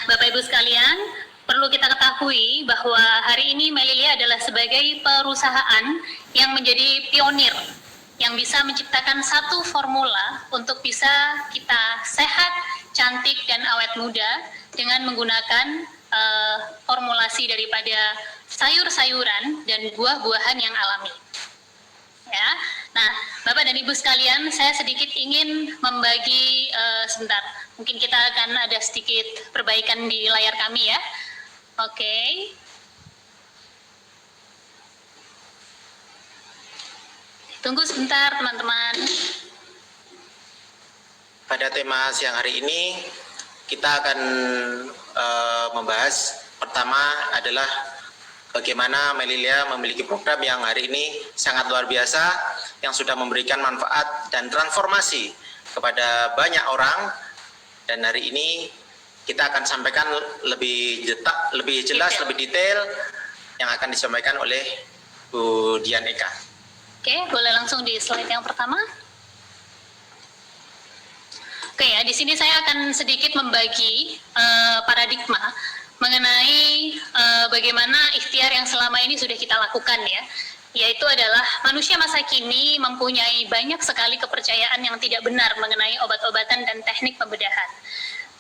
Bapak Ibu sekalian, perlu kita ketahui bahwa hari ini Melilia adalah sebagai perusahaan yang menjadi pionir yang bisa menciptakan satu formula untuk bisa kita sehat, cantik, dan awet muda dengan menggunakan formulasi daripada sayur-sayuran dan buah-buahan yang alami. Ya, nah, Bapak dan Ibu sekalian, saya sedikit ingin membagi sebentar. Mungkin kita akan ada sedikit perbaikan di layar kami ya. Oke. Tunggu sebentar teman-teman. Pada tema siang hari ini kita akan membahas pertama adalah bagaimana Melilia memiliki program yang hari ini sangat luar biasa yang sudah memberikan manfaat dan transformasi kepada banyak orang, dan hari ini kita akan sampaikan lebih jelas, lebih detail yang akan disampaikan oleh Bu Dian Eka. Oke, boleh langsung di slide yang pertama. Oke ya, di sini saya akan sedikit membagi paradigma mengenai bagaimana ikhtiar yang selama ini sudah kita lakukan ya, yaitu adalah manusia masa kini mempunyai banyak sekali kepercayaan yang tidak benar mengenai obat-obatan dan teknik pembedahan.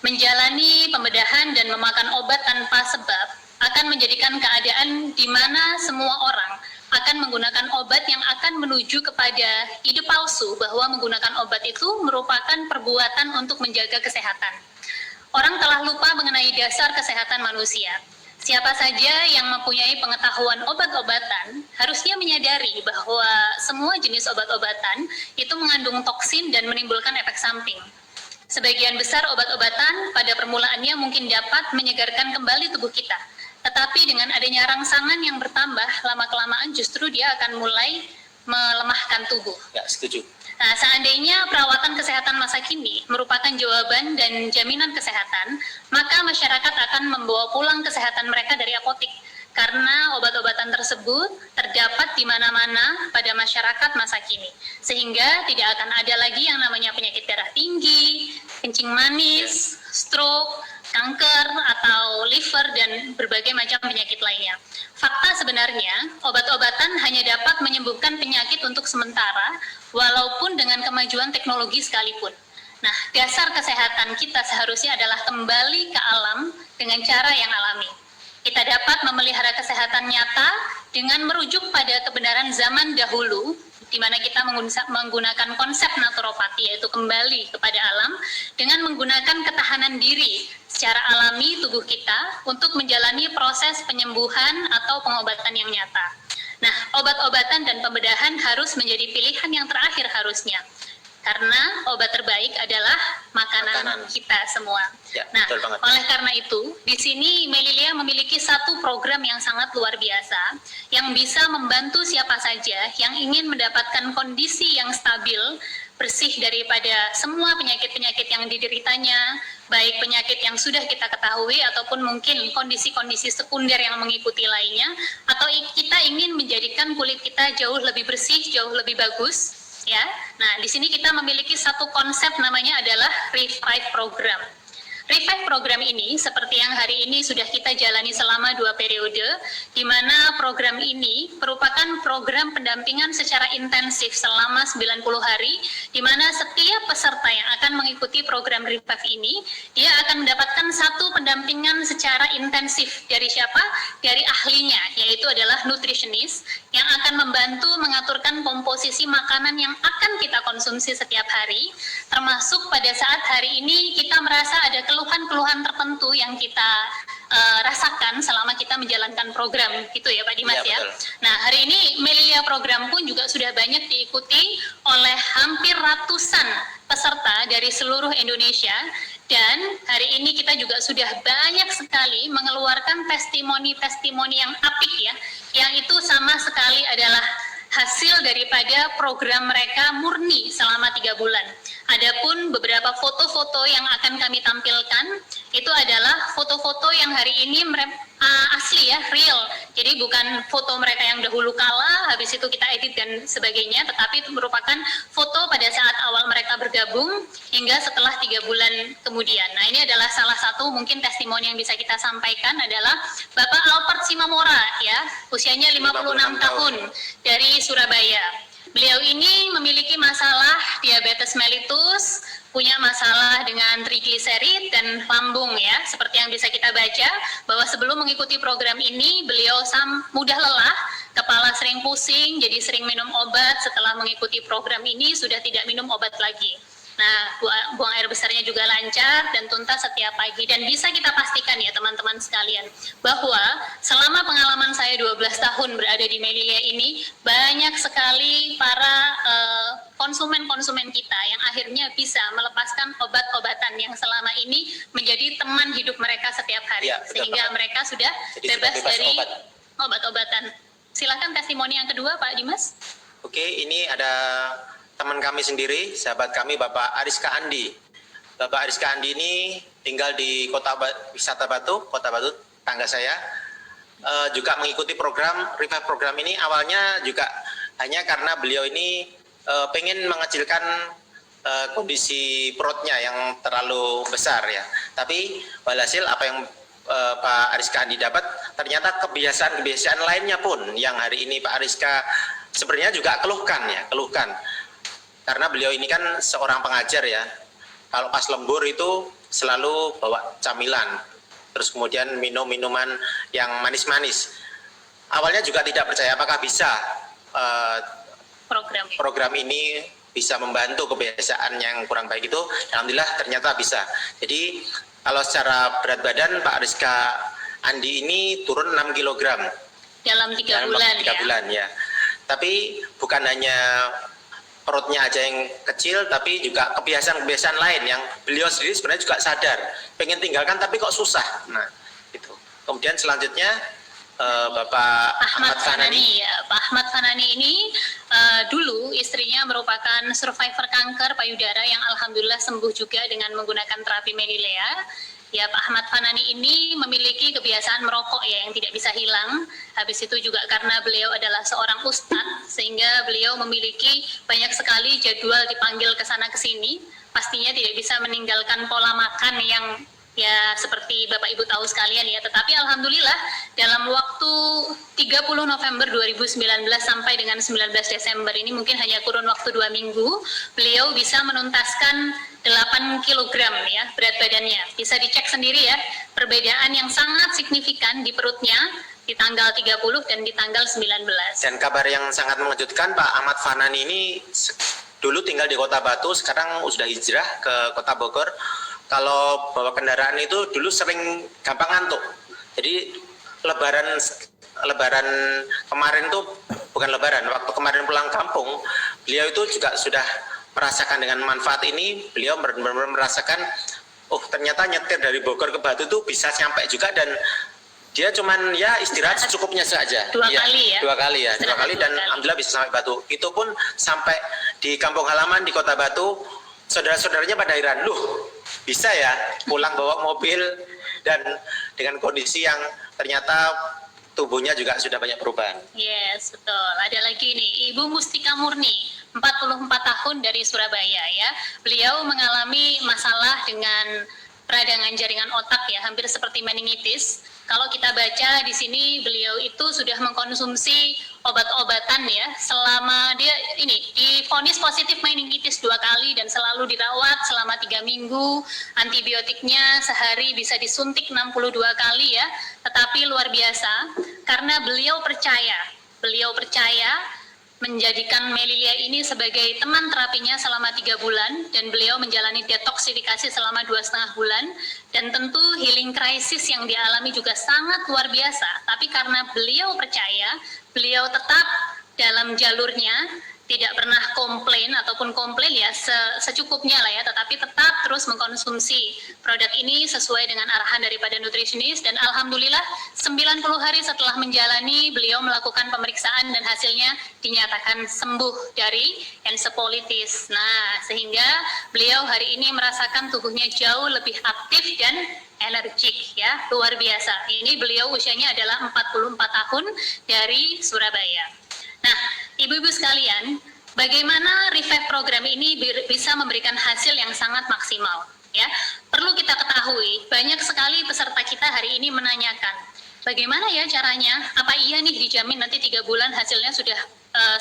Menjalani pembedahan dan memakan obat tanpa sebab akan menjadikan keadaan di mana semua orang akan menggunakan obat yang akan menuju kepada ide palsu bahwa menggunakan obat itu merupakan perbuatan untuk menjaga kesehatan. Orang telah lupa mengenai dasar kesehatan manusia. Siapa saja yang mempunyai pengetahuan obat-obatan harusnya menyadari bahwa semua jenis obat-obatan itu mengandung toksin dan menimbulkan efek samping. Sebagian besar obat-obatan pada permulaannya mungkin dapat menyegarkan kembali tubuh kita. Tetapi dengan adanya rangsangan yang bertambah, lama-kelamaan justru dia akan mulai melemahkan tubuh. Ya, setuju. Nah, seandainya perawatan kesehatan masa kini merupakan jawaban dan jaminan kesehatan, maka masyarakat akan membawa pulang kesehatan mereka dari apotik. Karena obat-obatan tersebut terdapat di mana-mana pada masyarakat masa kini. Sehingga tidak akan ada lagi yang namanya penyakit darah tinggi, kencing manis, stroke, kanker atau liver, dan berbagai macam penyakit lainnya. Fakta sebenarnya, obat-obatan hanya dapat menyembuhkan penyakit untuk sementara, walaupun dengan kemajuan teknologi sekalipun. Nah, dasar kesehatan kita seharusnya adalah kembali ke alam dengan cara yang alami. Kita dapat memelihara kesehatan nyata dengan merujuk pada kebenaran zaman dahulu, di mana kita menggunakan konsep naturopati, yaitu kembali kepada alam, dengan menggunakan ketahanan diri secara alami tubuh kita untuk menjalani proses penyembuhan atau pengobatan yang nyata. Nah, obat-obatan dan pembedahan harus menjadi pilihan yang terakhir harusnya. Karena obat terbaik adalah makanan kita semua. Ya, nah, betul banget. Oleh karena itu, di sini Melilia memiliki satu program yang sangat luar biasa, yang bisa membantu siapa saja yang ingin mendapatkan kondisi yang stabil, bersih daripada semua penyakit-penyakit yang dideritanya, baik penyakit yang sudah kita ketahui ataupun mungkin kondisi-kondisi sekunder yang mengikuti lainnya, atau kita ingin menjadikan kulit kita jauh lebih bersih, jauh lebih bagus. Ya, nah di sini kita memiliki satu konsep namanya adalah Revive Program. Revive Program ini seperti yang hari ini sudah kita jalani selama 2 periode, di mana program ini merupakan program pendampingan secara intensif selama 90 hari, di mana setiap peserta yang akan mengikuti program Revive ini, dia akan mendapatkan satu pendampingan secara intensif dari siapa? Dari ahlinya, yaitu adalah nutritionist, yang akan membantu mengaturkan komposisi makanan yang akan kita konsumsi setiap hari, termasuk pada saat hari ini kita merasa ada keluhan-keluhan tertentu yang kita rasakan selama kita menjalankan program, gitu ya Pak Dimas ya. Nah, hari ini Melilia program pun juga sudah banyak diikuti oleh hampir ratusan peserta dari seluruh Indonesia, dan hari ini kita juga sudah banyak sekali mengeluarkan testimoni-testimoni yang apik ya, yang itu sama sekali adalah hasil daripada program mereka murni selama 3 bulan. Adapun beberapa foto-foto yang akan kami tampilkan itu adalah foto-foto yang hari ini asli ya, real. Jadi bukan foto mereka yang dahulu kala, habis itu kita edit dan sebagainya, tetapi itu merupakan foto pada saat awal mereka bergabung hingga setelah 3 bulan kemudian. Nah, ini adalah salah satu mungkin testimoni yang bisa kita sampaikan adalah Bapak Albert Simamora ya, usianya 56 tahun dari Surabaya. Beliau ini memiliki masalah diabetes mellitus, punya masalah dengan trigliserid dan lambung ya. Seperti yang bisa kita baca bahwa sebelum mengikuti program ini beliau mudah lelah, kepala sering pusing, jadi sering minum obat. Setelah mengikuti program ini sudah tidak minum obat lagi. Nah, buang air besarnya juga lancar dan tuntas setiap pagi. Dan bisa kita pastikan ya teman-teman sekalian, bahwa selama pengalaman saya 12 tahun berada di Melilia ini, banyak sekali para konsumen-konsumen kita yang akhirnya bisa melepaskan obat-obatan yang selama ini menjadi teman hidup mereka setiap hari. Ya, sehingga mereka sudah bebas dari obat-obatan. Silakan testimoni yang kedua Pak Dimas. Oke, ini ada teman kami sendiri, sahabat kami, Bapak Ariska Andi. Bapak Ariska Andi ini tinggal di Wisata Batu, Kota Batu, tangga saya. Juga mengikuti revive program ini awalnya juga hanya karena beliau ini pengen mengecilkan kondisi perutnya yang terlalu besar ya. Tapi walhasil apa yang Pak Ariska Andi dapat, ternyata kebiasaan-kebiasaan lainnya pun yang hari ini Pak Ariska sebenarnya juga keluhkan. Karena beliau ini kan seorang pengajar ya, kalau pas lembur itu selalu bawa camilan, terus kemudian minum minuman yang manis-manis. Awalnya juga tidak percaya apakah bisa program ini bisa membantu kebiasaan yang kurang baik itu. Alhamdulillah ternyata bisa. Jadi kalau secara berat badan Pak Ariska Andi ini turun 6 kg dalam 3 bulan ya. Tapi bukan hanya perutnya aja yang kecil, tapi juga kebiasaan-kebiasaan lain yang beliau sendiri sebenarnya juga sadar pengen tinggalkan tapi kok susah. Nah itu. Kemudian selanjutnya Bapak Ahmad Fanani. Ya, Pak Ahmad Fanani ini dulu istrinya merupakan survivor kanker payudara yang alhamdulillah sembuh juga dengan menggunakan terapi Melilea. Ya, Pak Ahmad Fanani ini memiliki kebiasaan merokok ya yang tidak bisa hilang. Habis itu juga karena beliau adalah seorang ustadz, sehingga beliau memiliki banyak sekali jadwal dipanggil ke sana ke sini. Pastinya tidak bisa meninggalkan pola makan yang ya seperti Bapak Ibu tahu sekalian ya. Tetapi alhamdulillah dalam waktu 30 November 2019 sampai dengan 19 Desember ini mungkin hanya kurun waktu 2 minggu, beliau bisa menuntaskan 8 kg ya berat badannya. Bisa dicek sendiri ya, perbedaan yang sangat signifikan di perutnya di tanggal 30 dan di tanggal 19. Dan kabar yang sangat mengejutkan, Pak Ahmad Fanani ini dulu tinggal di Kota Batu, sekarang sudah hijrah ke Kota Bogor. Kalau bawa kendaraan itu dulu sering gampang ngantuk. Jadi lebaran kemarin tuh bukan lebaran, waktu kemarin pulang kampung, beliau itu juga sudah merasakan dengan manfaat ini. Beliau benar-benar merasakan, oh ternyata nyetir dari Bogor ke Batu itu bisa sampai juga, dan dia cuman ya istirahat secukupnya saja. Dua kali dan alhamdulillah bisa sampai Batu. Itu pun sampai di kampung halaman di Kota Batu, saudara-saudaranya pada heran, loh bisa ya pulang bawa mobil dan dengan kondisi yang ternyata tubuhnya juga sudah banyak perubahan. Yes, betul. Ada lagi nih, Ibu Mustika Murni, 44 tahun dari Surabaya ya. Beliau mengalami masalah dengan peradangan jaringan otak ya, hampir seperti meningitis. Kalau kita baca di sini beliau itu sudah mengkonsumsi obat-obatan ya selama dia ini divonis positif meningitis 2 kali dan selalu dirawat selama 3 minggu. Antibiotiknya sehari bisa disuntik 62 kali ya. Tetapi luar biasa karena beliau percaya menjadikan Melilea ini sebagai teman terapinya selama 3 bulan, dan beliau menjalani detoksifikasi selama 2,5 bulan, dan tentu healing crisis yang dialami juga sangat luar biasa. Tapi karena beliau percaya, beliau tetap dalam jalurnya tidak pernah komplain ataupun komplain ya secukupnya lah ya, tetapi tetap terus mengkonsumsi produk ini sesuai dengan arahan daripada nutritionist, dan alhamdulillah 90 hari setelah menjalani beliau melakukan pemeriksaan dan hasilnya dinyatakan sembuh dari encephalitis. Nah, sehingga beliau hari ini merasakan tubuhnya jauh lebih aktif dan energik ya, luar biasa. Ini beliau usianya adalah 44 tahun dari Surabaya. Nah, ibu-ibu sekalian, bagaimana Revive program ini bisa memberikan hasil yang sangat maksimal? Ya, perlu kita ketahui, banyak sekali peserta kita hari ini menanyakan, bagaimana ya caranya? Apa iya nih dijamin nanti 3 bulan hasilnya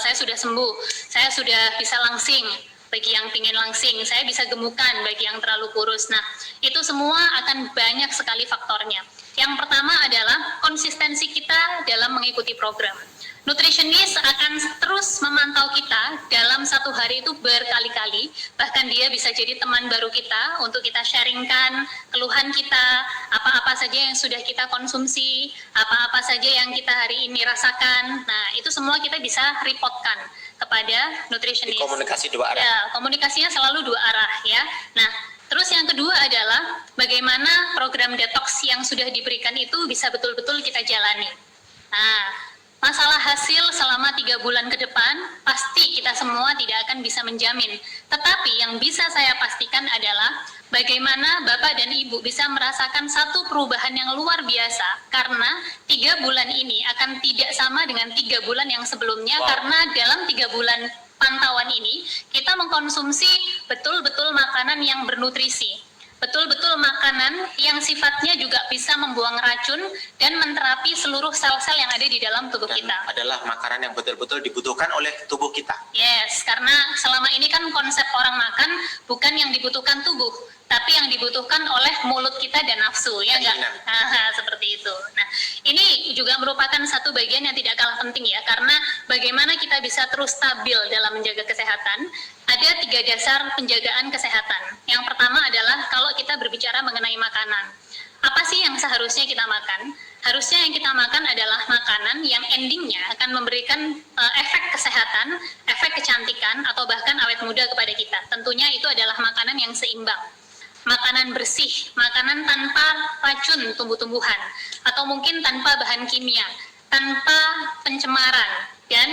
saya sudah sembuh, saya sudah bisa langsing? Bagi yang ingin langsing, saya bisa gemukan bagi yang terlalu kurus. Nah, itu semua akan banyak sekali faktornya. Yang pertama adalah konsistensi kita dalam mengikuti program. Nutritionist akan terus memantau kita dalam satu hari itu berkali-kali, bahkan dia bisa jadi teman baru kita untuk kita sharingkan keluhan kita, apa-apa saja yang sudah kita konsumsi, apa-apa saja yang kita hari ini rasakan. Nah, itu semua kita bisa reportkan kepada nutritionist. Komunikasi dua arah. Ya, komunikasinya selalu dua arah ya. Nah, terus yang kedua adalah bagaimana program detox yang sudah diberikan itu bisa betul-betul kita jalani. Nah, masalah hasil selama 3 bulan ke depan, pasti kita semua tidak akan bisa menjamin. Tetapi yang bisa saya pastikan adalah bagaimana Bapak dan Ibu bisa merasakan satu perubahan yang luar biasa. Karena 3 bulan ini akan tidak sama dengan 3 bulan yang sebelumnya. Wow. Karena dalam 3 bulan pantauan ini, kita mengkonsumsi betul-betul makanan yang bernutrisi. Betul-betul makanan yang sifatnya juga bisa membuang racun dan menterapi seluruh sel-sel yang ada di dalam tubuh kita. Adalah makanan yang betul-betul dibutuhkan oleh tubuh kita. Yes, karena selama ini kan konsep orang makan bukan yang dibutuhkan tubuh, tapi yang dibutuhkan oleh mulut kita dan nafsu, ya enggak? Seperti itu. Nah, ini juga merupakan satu bagian yang tidak kalah penting ya, karena bagaimana kita bisa terus stabil dalam menjaga kesehatan. Ada 3 dasar penjagaan kesehatan. Yang pertama adalah kalau kita berbicara mengenai makanan. Apa sih yang seharusnya kita makan? Harusnya yang kita makan adalah makanan yang endingnya akan memberikan efek kesehatan, efek kecantikan, atau bahkan awet muda kepada kita. Tentunya itu adalah makanan yang seimbang. Makanan bersih, makanan tanpa racun tumbuh-tumbuhan, atau mungkin tanpa bahan kimia, tanpa pencemaran, dan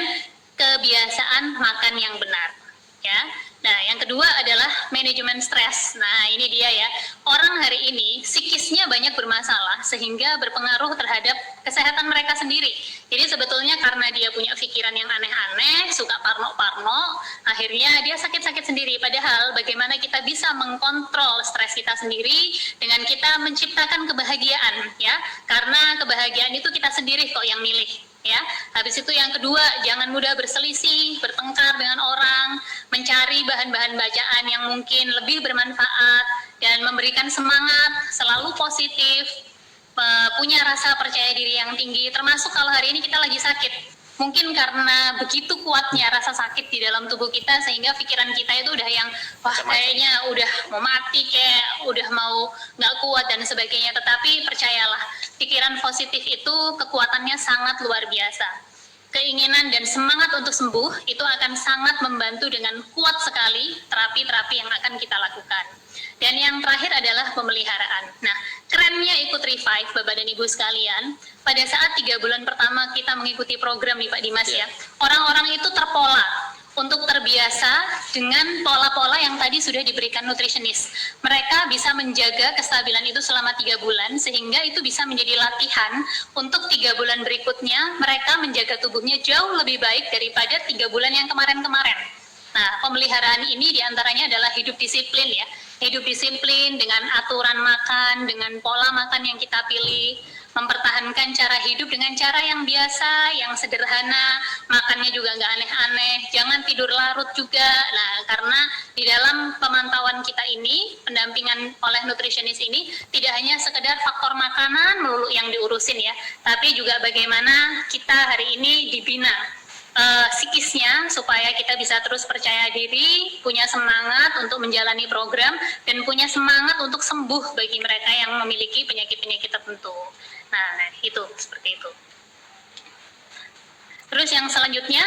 kebiasaan makan yang benar. Ya. Nah, yang kedua adalah manajemen stres. Nah, ini dia ya. Orang hari ini psikisnya banyak bermasalah sehingga berpengaruh terhadap kesehatan mereka sendiri. Jadi sebetulnya karena dia punya pikiran yang aneh-aneh, suka parno-parno, akhirnya dia sakit-sakit sendiri. Padahal bagaimana kita bisa mengkontrol stres kita sendiri dengan kita menciptakan kebahagiaan, ya. Karena kebahagiaan itu kita sendiri kok yang milih. Ya, habis itu yang kedua, jangan mudah berselisih, bertengkar dengan orang, mencari bahan-bahan bacaan yang mungkin lebih bermanfaat dan memberikan semangat, selalu positif, punya rasa percaya diri yang tinggi, termasuk kalau hari ini kita lagi sakit. Mungkin karena begitu kuatnya rasa sakit di dalam tubuh kita sehingga pikiran kita itu udah yang wah kayaknya udah mau mati, kayak udah mau nggak kuat dan sebagainya. Tetapi percayalah, pikiran positif itu kekuatannya sangat luar biasa. Keinginan dan semangat untuk sembuh itu akan sangat membantu dengan kuat sekali terapi-terapi yang akan kita lakukan. Dan yang terakhir adalah pemeliharaan. Nah, kerennya ikut Revive, Bapak dan Ibu sekalian, pada saat 3 bulan pertama kita mengikuti program nih Pak Dimas ya, orang-orang itu terpola untuk terbiasa dengan pola-pola yang tadi sudah diberikan nutritionist. Mereka bisa menjaga kestabilan itu selama 3 bulan, sehingga itu bisa menjadi latihan untuk 3 bulan berikutnya mereka menjaga tubuhnya jauh lebih baik daripada 3 bulan yang kemarin-kemarin. Nah, pemeliharaan ini diantaranya adalah hidup disiplin ya. Hidup disiplin dengan aturan makan, dengan pola makan yang kita pilih, mempertahankan cara hidup dengan cara yang biasa, yang sederhana, makannya juga nggak aneh-aneh, jangan tidur larut juga. Nah, karena di dalam pemantauan kita ini, pendampingan oleh nutritionist ini, tidak hanya sekedar faktor makanan melulu yang diurusin ya, tapi juga bagaimana kita hari ini dibina psikisnya supaya kita bisa terus percaya diri, punya semangat untuk menjalani program, dan punya semangat untuk sembuh bagi mereka yang memiliki penyakit-penyakit tertentu. Nah, itu seperti itu. Terus yang selanjutnya,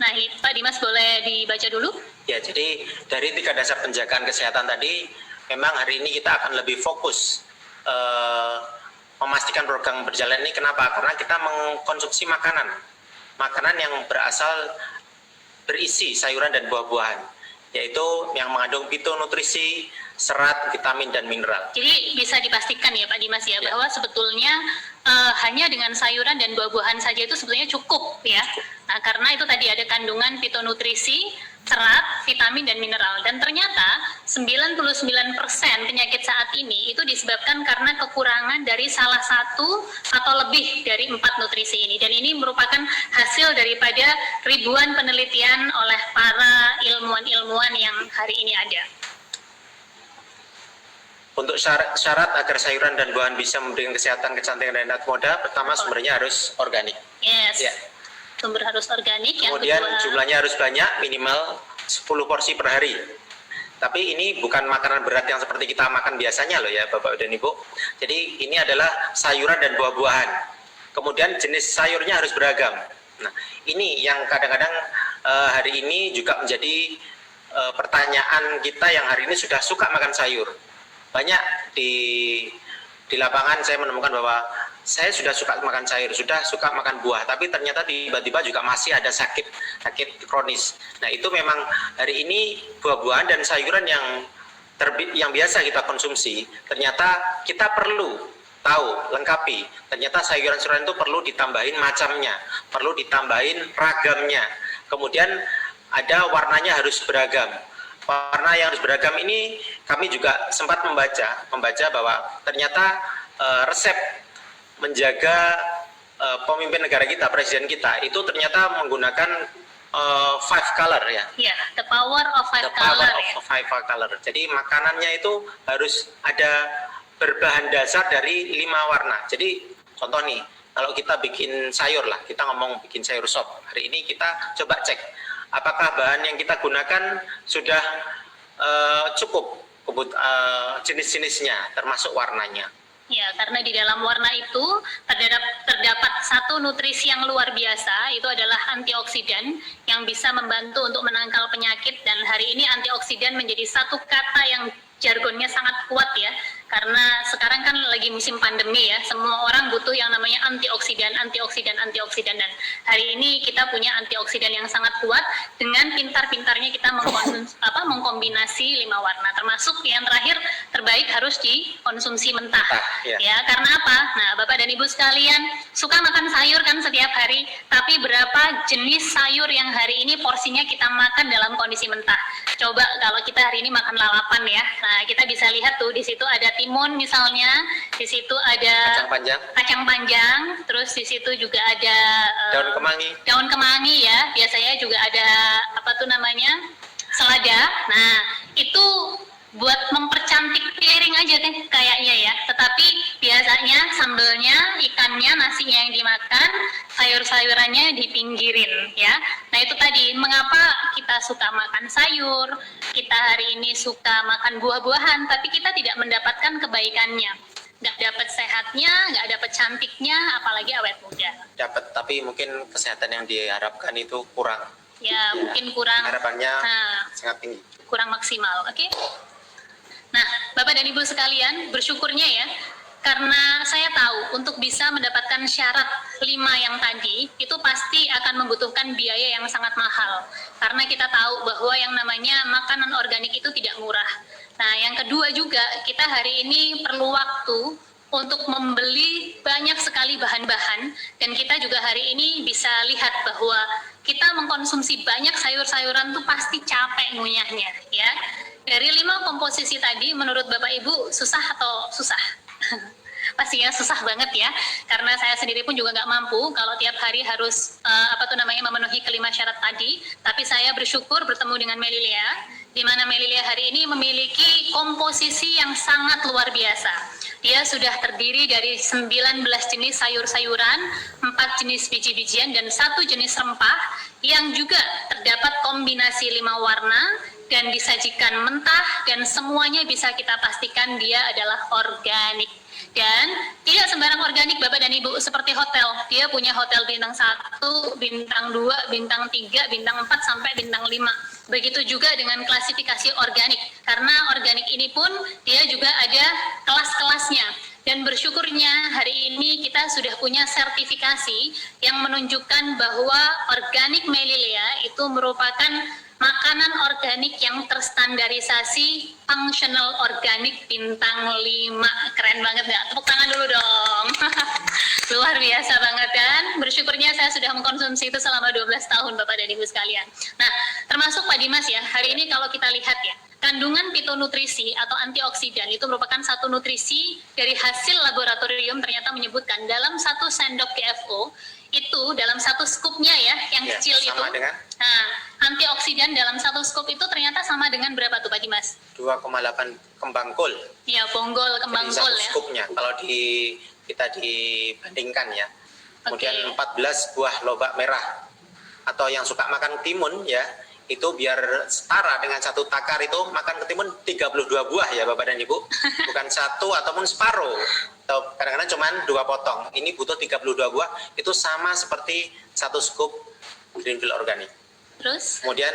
Nah, ini Pak Dimas boleh dibaca dulu? Ya, jadi dari 3 dasar penjagaan kesehatan tadi, memang hari ini kita akan lebih fokus memastikan program berjalan ini. Kenapa? Karena kita mengkonsumsi makanan yang berisi sayuran dan buah-buahan, yaitu yang mengandung fitonutrisi, serat, vitamin, dan mineral. Jadi bisa dipastikan ya Pak Dimas ya, Ya. bahwa sebetulnya hanya dengan sayuran dan buah-buahan saja itu sebetulnya cukup ya. Nah, karena itu tadi ada kandungan fitonutrisi, serat, vitamin, dan mineral. Dan ternyata 99% penyakit saat ini itu disebabkan karena kekurangan dari salah satu atau lebih dari 4 nutrisi ini. Dan ini merupakan hasil daripada ribuan penelitian oleh para ilmuwan-ilmuwan yang hari ini ada. Untuk syarat agar sayuran dan buahan bisa memberikan kesehatan, kecantikan, dan anak muda, pertama sumbernya harus organik. Yes. Ya. Sumber harus organik. Kemudian yang kedua, jumlahnya harus banyak, minimal 10 porsi per hari. Tapi ini bukan makanan berat yang seperti kita makan biasanya loh ya Bapak dan Ibu. Jadi ini adalah sayuran dan buah-buahan. Kemudian jenis sayurnya harus beragam. Nah, ini yang kadang-kadang hari ini juga menjadi pertanyaan kita yang hari ini sudah suka makan sayur. Banyak di lapangan saya menemukan bahwa saya sudah suka makan sayur, sudah suka makan buah, tapi ternyata tiba-tiba juga masih ada sakit kronis. Nah, itu memang hari ini buah-buahan dan sayuran yang biasa kita konsumsi, ternyata kita perlu tahu, lengkapi. Ternyata sayuran-sayuran itu perlu ditambahin macamnya, perlu ditambahin ragamnya. Kemudian ada warnanya harus beragam. Warna yang harus beragam ini kami juga sempat membaca bahwa ternyata resep menjaga pemimpin negara kita, presiden kita, itu ternyata menggunakan 5 color ya. Ya, the power of five The power color. of 5 color. Jadi makanannya itu harus ada berbahan dasar dari 5 warna. Jadi contoh nih, kalau kita bikin sayur lah, kita ngomong bikin sayur sop. Hari ini kita coba cek apakah bahan yang kita gunakan sudah cukup jenis-jenisnya, termasuk warnanya. Ya, karena di dalam warna itu terdapat satu nutrisi yang luar biasa, itu adalah antioksidan yang bisa membantu untuk menangkal penyakit. Dan hari ini antioksidan menjadi satu kata yang jargonnya sangat kuat ya, karena sekarang kan lagi musim pandemi ya, semua orang butuh yang namanya antioksidan. Dan hari ini kita punya antioksidan yang sangat kuat dengan pintar-pintarnya kita mengkombinasi 5 warna, termasuk yang terakhir terbaik harus dikonsumsi mentah. Ya. Ya, karena apa? Nah, Bapak dan Ibu sekalian suka makan sayur kan setiap hari, tapi berapa jenis sayur yang hari ini porsinya kita makan dalam kondisi mentah? Coba kalau kita hari ini makan lalapan ya. Nah, kita bisa lihat tuh di situ ada timun misalnya, di situ ada kacang panjang, terus di situ juga ada daun kemangi ya. Biasanya juga ada selada. Nah, itu buat mempercantik piring aja kan kayaknya ya. Tetapi biasanya sambelnya, ikannya, nasinya yang dimakan, sayur-sayurannya dipinggirin ya. Nah, itu tadi mengapa kita suka makan sayur, kita hari ini suka makan buah-buahan, tapi kita tidak mendapatkan kebaikannya. Nggak dapat sehatnya, nggak dapat cantiknya, apalagi awet muda. Dapat, tapi mungkin kesehatan yang diharapkan itu kurang. Ya, mungkin kurang. Harapannya sangat tinggi. Kurang maksimal, oke? Nah, Bapak dan Ibu sekalian, bersyukurnya ya, karena saya tahu untuk bisa mendapatkan syarat 5 yang tadi, itu pasti akan membutuhkan biaya yang sangat mahal. Karena kita tahu bahwa yang namanya makanan organik itu tidak murah. Nah, yang kedua juga, kita hari ini perlu waktu untuk membeli banyak sekali bahan-bahan, dan kita juga hari ini bisa lihat bahwa kita mengkonsumsi banyak sayur-sayuran tuh pasti capek ngunyahnya, ya. Dari 5 komposisi tadi, menurut Bapak Ibu susah atau susah? Pastinya susah banget ya, karena saya sendiri pun juga nggak mampu kalau tiap hari harus memenuhi kelima syarat tadi. Tapi saya bersyukur bertemu dengan Melilia, di mana Melilia hari ini memiliki komposisi yang sangat luar biasa. Dia sudah terdiri dari 19 jenis sayur-sayuran, 4 jenis biji-bijian, dan 1 jenis rempah, yang juga terdapat kombinasi 5 warna, dan disajikan mentah, dan semuanya bisa kita pastikan dia adalah organik. Dan tidak sembarang organik Bapak dan Ibu, seperti hotel. Dia punya hotel bintang 1, bintang 2, bintang 3, bintang 4, sampai bintang 5. Begitu juga dengan klasifikasi organik. Karena organik ini pun dia juga ada kelas-kelasnya. Dan bersyukurnya hari ini kita sudah punya sertifikasi yang menunjukkan bahwa organik Melilea itu merupakan makanan organik yang terstandarisasi functional organik bintang 5. Keren banget nggak? Tepuk tangan dulu dong. Luar biasa banget kan? Bersyukurnya saya sudah mengkonsumsi itu selama 12 tahun Bapak dan Ibu sekalian. Nah, termasuk Pak Dimas ya, hari ini kalau kita lihat ya, kandungan fitonutrisi atau antioksidan itu merupakan satu nutrisi dari hasil laboratorium ternyata menyebutkan dalam 1 sendok GFO itu dalam 1 skupnya ya, yang Ya, kecil sama itu. dengan Nah, antioksidan dalam 1 skup itu ternyata sama dengan berapa tuh Pak Dimas? 2,8 kembang kol. Ya, bonggol, kembang Jadi kol satu ya. skupnya kalau kita dibandingkan ya. Kemudian Oke. 14 buah lobak merah. Atau yang suka makan timun ya, itu biar setara dengan 1 takar itu makan ketimun 32 buah ya Bapak dan Ibu. Bukan 1 ataupun separuh. Atau kadang-kadang cuma 2 potong. Ini butuh 32 buah, itu sama seperti 1 scoop Greenfield organik. Terus? Kemudian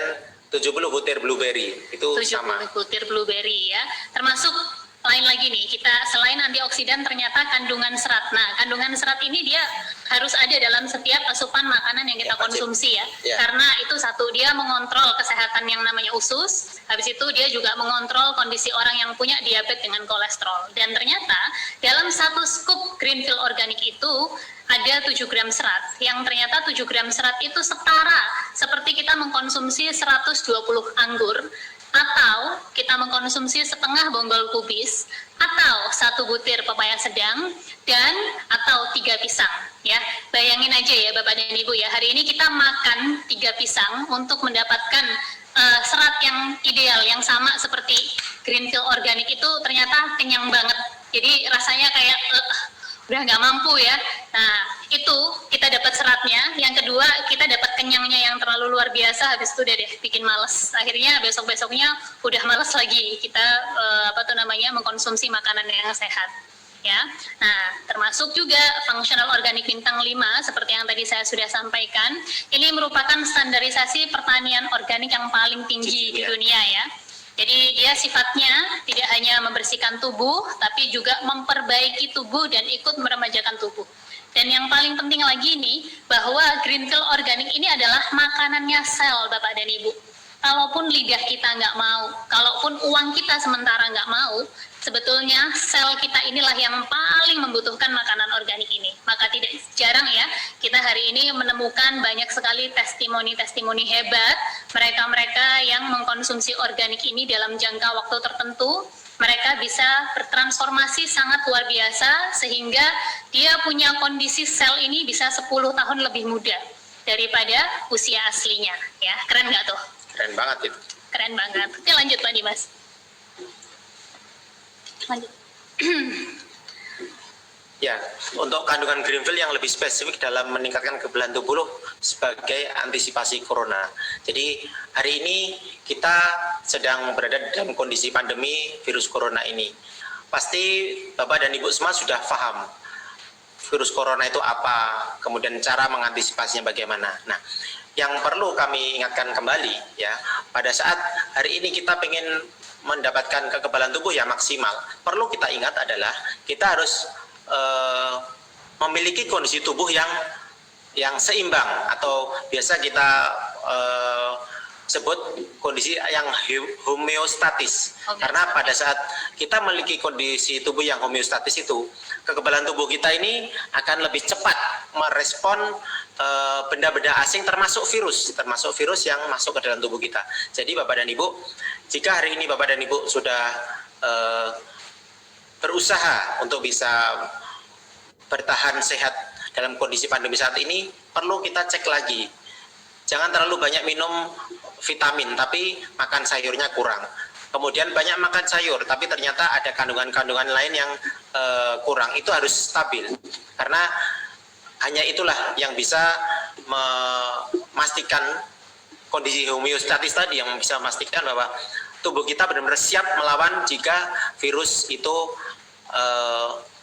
70 butir blueberry, itu 70 sama. butir blueberry ya. Termasuk lain lagi nih, kita selain antioksidan ternyata kandungan serat. Nah, kandungan serat ini dia harus ada dalam setiap asupan makanan yang kita Ya, wajib. konsumsi ya. Ya. Karena itu satu, dia mengontrol kesehatan yang namanya usus. Habis itu dia juga mengontrol kondisi orang yang punya diabetes dengan kolesterol. Dan ternyata dalam 1 scoop Greenfield organik itu ada 7 gram serat, yang ternyata 7 gram serat itu setara seperti kita mengkonsumsi 120 anggur, atau kita mengkonsumsi setengah bonggol kubis, atau 1 butir pepaya sedang, dan atau 3 pisang ya. Bayangin aja ya Bapak dan Ibu ya, hari ini kita makan 3 pisang untuk mendapatkan serat yang ideal, yang sama seperti Greenfield organik itu ternyata kenyang banget. Jadi rasanya kayak udah nggak mampu ya. Nah, itu kita dapat seratnya. Yang kedua, kita dapat kenyangnya yang terlalu luar biasa. Habis itu udah deh bikin males. Akhirnya besok-besoknya udah males lagi kita mengkonsumsi makanan yang sehat. Ya. Nah, termasuk juga functional organik bintang 5 seperti yang tadi saya sudah sampaikan. Ini merupakan standarisasi pertanian organik yang paling tinggi di dunia ya. Jadi dia sifatnya tidak hanya membersihkan tubuh, tapi juga memperbaiki tubuh dan ikut meremajakan tubuh. Dan yang paling penting lagi nih, bahwa Greenfield organik ini adalah makanannya sel Bapak dan Ibu. Kalaupun lidah kita nggak mau, kalaupun uang kita sementara nggak mau, sebetulnya sel kita inilah yang paling membutuhkan makanan organik ini. Maka tidak jarang ya, kita hari ini menemukan banyak sekali testimoni-testimoni hebat, mereka-mereka yang mengkonsumsi organik ini dalam jangka waktu tertentu, mereka bisa bertransformasi sangat luar biasa, sehingga dia punya kondisi sel ini bisa 10 tahun lebih muda daripada usia aslinya. Ya, keren nggak tuh? Keren banget itu. Keren banget. Oke, lanjut Pak Dimas. Lanjut. Ya, untuk kandungan Greenfield yang lebih spesifik dalam meningkatkan kekebalan tubuh sebagai antisipasi corona. Jadi hari ini kita sedang berada dalam kondisi pandemi virus corona ini. Pasti Bapak dan Ibu semua sudah paham virus corona itu apa, kemudian cara mengantisipasinya bagaimana. Nah, yang perlu kami ingatkan kembali ya, pada saat hari ini kita ingin mendapatkan kekebalan tubuh yang maksimal, perlu kita ingat adalah kita harus memiliki kondisi tubuh yang seimbang, atau biasa kita sebut kondisi yang homeostatis. Karena pada saat kita memiliki kondisi tubuh yang homeostatis itu, kekebalan tubuh kita ini akan lebih cepat merespon benda-benda asing termasuk virus yang masuk ke dalam tubuh kita. Jadi Bapak dan Ibu, jika hari ini Bapak dan Ibu sudah berusaha untuk bisa bertahan sehat dalam kondisi pandemi saat ini, perlu kita cek lagi. Jangan terlalu banyak minum vitamin, tapi makan sayurnya kurang. Kemudian banyak makan sayur, tapi ternyata ada kandungan-kandungan lain yang kurang. Itu harus stabil, karena hanya itulah yang bisa memastikan kondisi homeostatis tadi yang bisa memastikan bahwa tubuh kita benar-benar siap melawan jika virus itu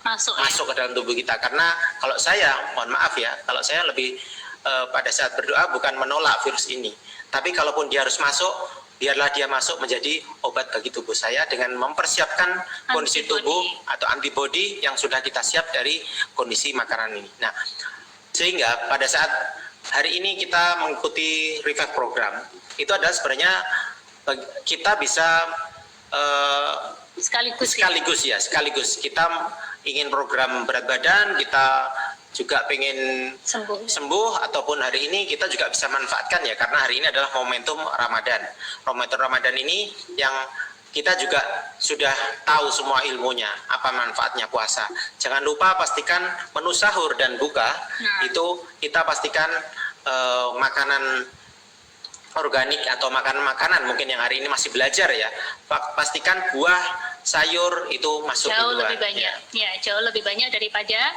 masuk ke dalam tubuh kita. Karena kalau saya, mohon maaf ya, kalau saya lebih pada saat berdoa bukan menolak virus ini, tapi kalaupun dia harus masuk, biarlah dia masuk menjadi obat bagi tubuh saya dengan mempersiapkan kondisi tubuh atau antibodi yang sudah kita siap dari kondisi makanan ini. Nah, sehingga pada saat hari ini kita mengikuti revive program, itu adalah sebenarnya kita bisa sekaligus kita ingin program berat badan, kita juga pengen sembuh ataupun hari ini kita juga bisa manfaatkan ya, karena hari ini adalah momentum Ramadan. Momentum Ramadan ini yang kita juga sudah tahu semua ilmunya, apa manfaatnya puasa. Jangan lupa pastikan menu sahur dan buka itu kita pastikan makanan organik atau makanan mungkin yang hari ini masih belajar ya, pastikan buah, sayur itu masuk jauh lebih banyak ya, jauh lebih banyak daripada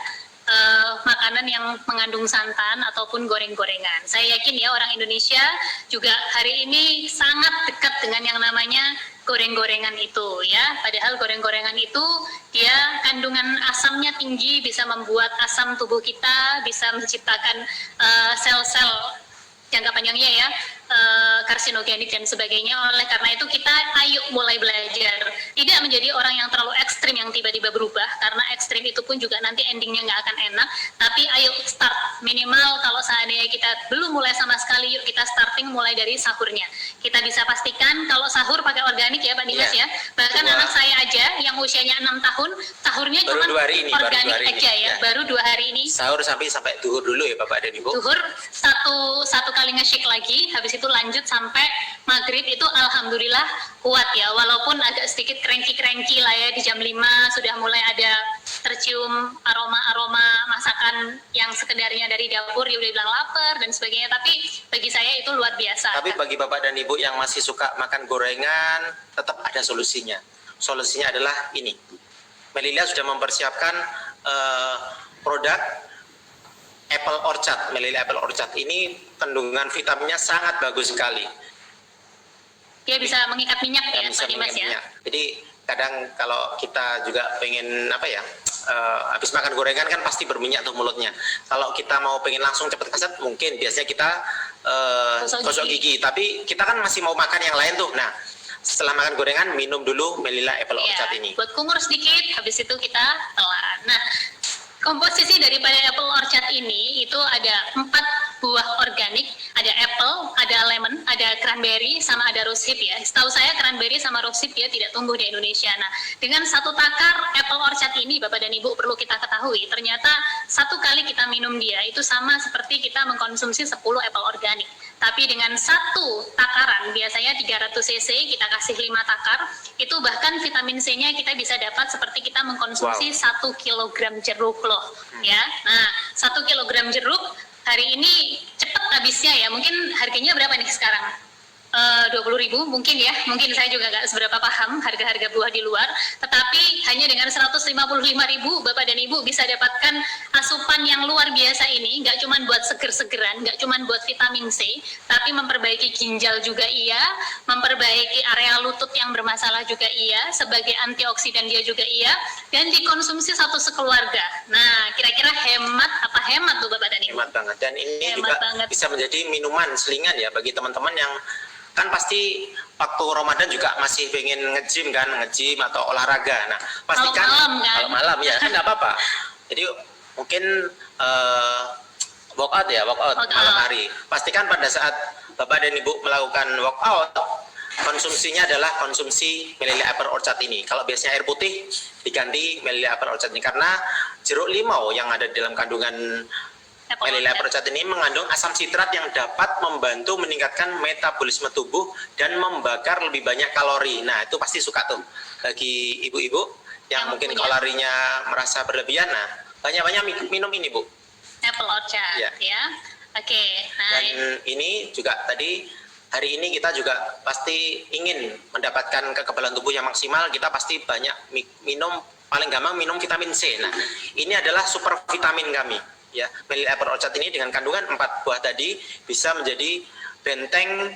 makanan yang mengandung santan ataupun goreng-gorengan. Saya yakin ya orang Indonesia juga hari ini sangat dekat dengan yang namanya goreng-gorengan itu ya. Padahal goreng-gorengan itu dia kandungan asamnya tinggi, bisa membuat asam tubuh kita, bisa menciptakan sel-sel jangka panjangnya ya, karsinogenik dan sebagainya. Oleh karena itu kita ayo mulai belajar, tidak menjadi orang yang terlalu ekstrim yang tiba-tiba berubah, karena ekstrim itu pun juga nanti endingnya nggak akan enak. Tapi ayo start, minimal kalau seandainya kita belum mulai sama sekali, yuk kita starting mulai dari sahurnya. Kita bisa pastikan kalau sahur pakai organik ya Pak Dimas ya, bahkan anak saya aja yang usianya 6 tahun, sahurnya cuma organik aja ya, baru 2 hari ini. Sahur sampai duhur dulu ya Bapak dan Ibu. Duhur satu kali nge-shake lagi, habis itu lanjut sampai maghrib, itu alhamdulillah kuat ya, walaupun agak sedikit cranky lah ya, di jam 5 sudah mulai ada tercium aroma masakan yang sekedarnya dari dapur, dia udah bilang lapar dan sebagainya, tapi bagi saya itu luar biasa. Tapi bagi Bapak dan Ibu yang masih suka makan gorengan, tetap ada solusinya. Solusinya adalah ini, Melilia sudah mempersiapkan produk Apple Orchard. Melilia Apple Orchard ini kandungan vitaminnya sangat bagus sekali. Dia bisa mengikat minyak ya Pak Dimas ya. Jadi kadang kalau kita juga pengen habis makan gorengan kan pasti berminyak tuh mulutnya. Kalau kita mau pengen langsung cepet keset, mungkin biasanya kita gosok gigi. Tapi kita kan masih mau makan yang lain tuh. Nah, setelah makan gorengan minum dulu Melilia Apple Orchard ini. Buat kumur sedikit, habis itu kita telan. Nah, komposisi daripada Apple Orchard ini itu ada 4 buah organik, ada apple, ada lemon, ada cranberry, sama ada rosehip ya. Setahu saya cranberry sama rosehip ya tidak tumbuh di Indonesia. Nah, dengan 1 takar Apple Orchard ini, Bapak dan Ibu perlu kita ketahui, ternyata 1 kali kita minum dia itu sama seperti kita mengkonsumsi 10 apple organik. Tapi dengan 1 takaran, biasanya 300 cc, kita kasih 5 takar, itu bahkan vitamin C-nya kita bisa dapat seperti kita mengkonsumsi 1 kilogram jeruk loh. Ya, nah 1 kilogram jeruk hari ini cepat habisnya ya. Mungkin harganya berapa nih sekarang? 20.000 mungkin ya, mungkin saya juga nggak seberapa paham harga-harga buah di luar, tetapi hanya dengan 155.000 Bapak dan Ibu bisa dapatkan asupan yang luar biasa ini, nggak cuma buat seger-segeran, nggak cuma buat vitamin C, tapi memperbaiki ginjal juga iya, memperbaiki area lutut yang bermasalah juga iya, sebagai antioksidan dia juga iya, dan dikonsumsi satu sekeluarga. Nah, kira-kira hemat apa hemat tuh Bapak dan Ibu? Hemat banget, dan ini hemat juga banget. Bisa menjadi minuman selingan ya bagi teman-teman yang kan pasti waktu Ramadan juga masih pengen nge-gym atau olahraga. Nah, pastikan kalau malam ya kan nggak apa-apa. Jadi mungkin workout malam hari. Pastikan pada saat Bapak dan Ibu melakukan workout, konsumsinya adalah konsumsi Melilia Apple Orchard ini. Kalau biasanya air putih, diganti Melilia Apple Orchard ini, karena jeruk limau yang ada di dalam kandungan Melilia Apple Orchard ini mengandung asam sitrat yang dapat membantu meningkatkan metabolisme tubuh dan membakar lebih banyak kalori. Nah, itu pasti suka tuh bagi ibu-ibu yang mungkin kalorinya merasa berlebihan. Nah, banyak-banyak minum ini, Bu. Apple Orchard ya. Oke. Nah, dan ini juga tadi hari ini kita juga pasti ingin mendapatkan kekebalan tubuh yang maksimal. Kita pasti banyak minum, paling gampang minum vitamin C. Nah, ini adalah super vitamin kami. Ya, Melilia Apple Orchard ini dengan kandungan 4 buah tadi bisa menjadi benteng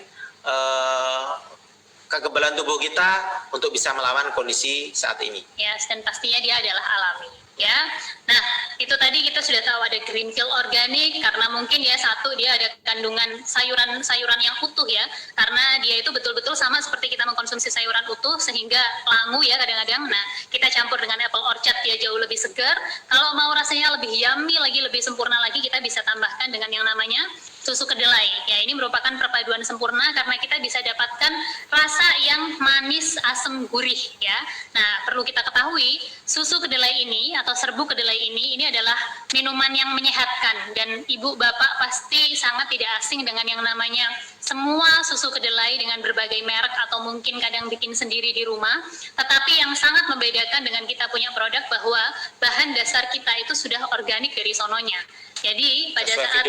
kekebalan tubuh kita untuk bisa melawan kondisi saat ini. Ya, dan pastinya dia adalah alami. Ya, nah itu tadi kita sudah tahu ada green kill organik karena mungkin ya satu dia ada kandungan sayuran yang utuh ya, karena dia itu betul-betul sama seperti kita mengkonsumsi sayuran utuh sehingga langu ya kadang-kadang. Nah kita campur dengan apple orchard dia jauh lebih segar. Kalau mau rasanya lebih yummy lagi, lebih sempurna lagi, kita bisa tambahkan dengan yang namanya susu kedelai. Ya, ini merupakan perpaduan sempurna karena kita bisa dapatkan rasa yang manis, asam, gurih ya. Nah, perlu kita ketahui, susu kedelai ini atau serbuk kedelai ini adalah minuman yang menyehatkan dan ibu bapak pasti sangat tidak asing dengan yang namanya semua susu kedelai dengan berbagai merek atau mungkin kadang bikin sendiri di rumah. Tetapi yang sangat membedakan dengan kita punya produk bahwa bahan dasar kita itu sudah organik dari sononya. Jadi pada saat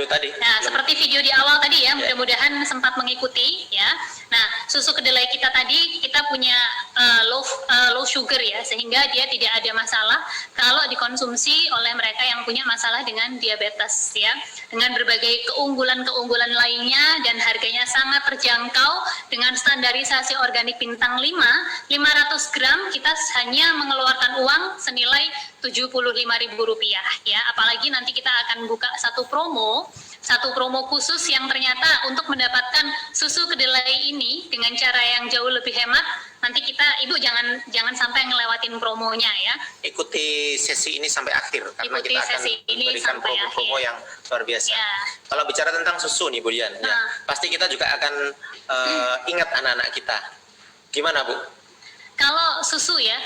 seperti video di awal tadi ya, mudah-mudahan sempat mengikuti ya. Nah, susu kedelai kita tadi kita punya low sugar ya, sehingga dia tidak ada masalah kalau dikonsumsi oleh mereka yang punya masalah dengan diabetes ya. Dengan berbagai keunggulan-keunggulan lainnya dan harganya sangat terjangkau dengan standarisasi organik bintang 5, 500 gram kita hanya mengeluarkan uang senilai Rp75.000 ya. Apalagi nanti kita akan buka satu promo khusus yang ternyata untuk mendapatkan susu kedelai ini dengan cara yang jauh lebih hemat. Nanti ibu jangan sampai ngelewatin promonya ya. Ikuti sesi ini sampai akhir karena Ikuti kita akan memberikan promo-promo yang luar biasa. Ya. Kalau bicara tentang susu nih Bu Dian, ya, pasti kita juga akan ingat anak-anak kita. Gimana Bu? Kalau susu ya,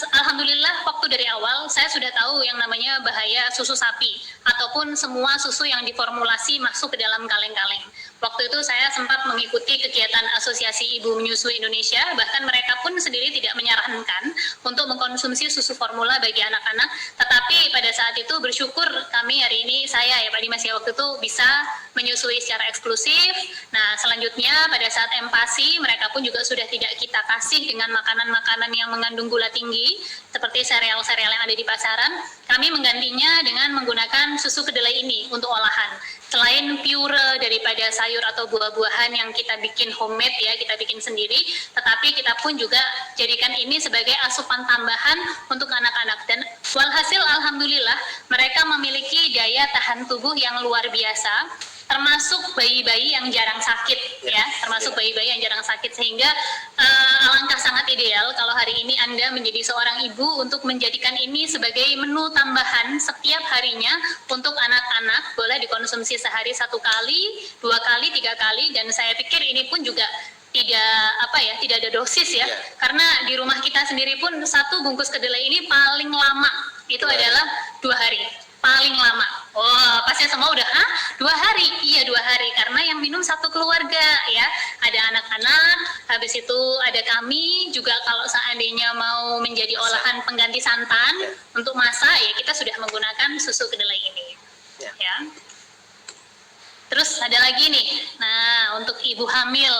alhamdulillah waktu dari awal saya sudah tahu yang namanya bahaya susu sapi ataupun semua susu yang diformulasi masuk ke dalam kaleng-kaleng. Waktu itu saya sempat mengikuti kegiatan Asosiasi Ibu Menyusui Indonesia, bahkan mereka pun sendiri tidak menyarankan untuk mengkonsumsi susu formula bagi anak-anak, tetapi pada saat itu bersyukur kami hari ini, saya ya Pak Dimas ya waktu itu bisa menyusui secara eksklusif. Nah selanjutnya pada saat empasi mereka pun juga sudah tidak kita kasih dengan makanan-makanan yang mengandung gula tinggi seperti sereal-sereal yang ada di pasaran. Kami menggantinya dengan menggunakan susu kedelai ini untuk olahan. Selain pure daripada sayur atau buah-buahan yang kita bikin homemade ya, kita bikin sendiri, tetapi kita pun juga jadikan ini sebagai asupan tambahan untuk anak-anak. Dan walhasil alhamdulillah mereka memiliki daya tahan tubuh yang luar biasa, termasuk bayi-bayi yang jarang sakit ya, termasuk bayi-bayi yang jarang sakit, sehingga alangkah sangat ideal kalau hari ini Anda menjadi seorang ibu untuk menjadikan ini sebagai menu tambahan setiap harinya untuk anak-anak. Boleh dikonsumsi sehari 1 kali, 2 kali, 3 kali, dan saya pikir ini pun juga tidak ada dosis ya, karena di rumah kita sendiri pun satu bungkus kedelai ini paling lama itu adalah 2 hari. Paling lama. Oh, pasti semua udah 2 hari. Iya 2 hari karena yang minum satu keluarga ya. Ada anak-anak, habis itu ada kami juga kalau seandainya mau menjadi olahan pengganti santan untuk masak ya kita sudah menggunakan susu kedelai ini. Ya. Terus ada lagi nih, nah untuk ibu hamil,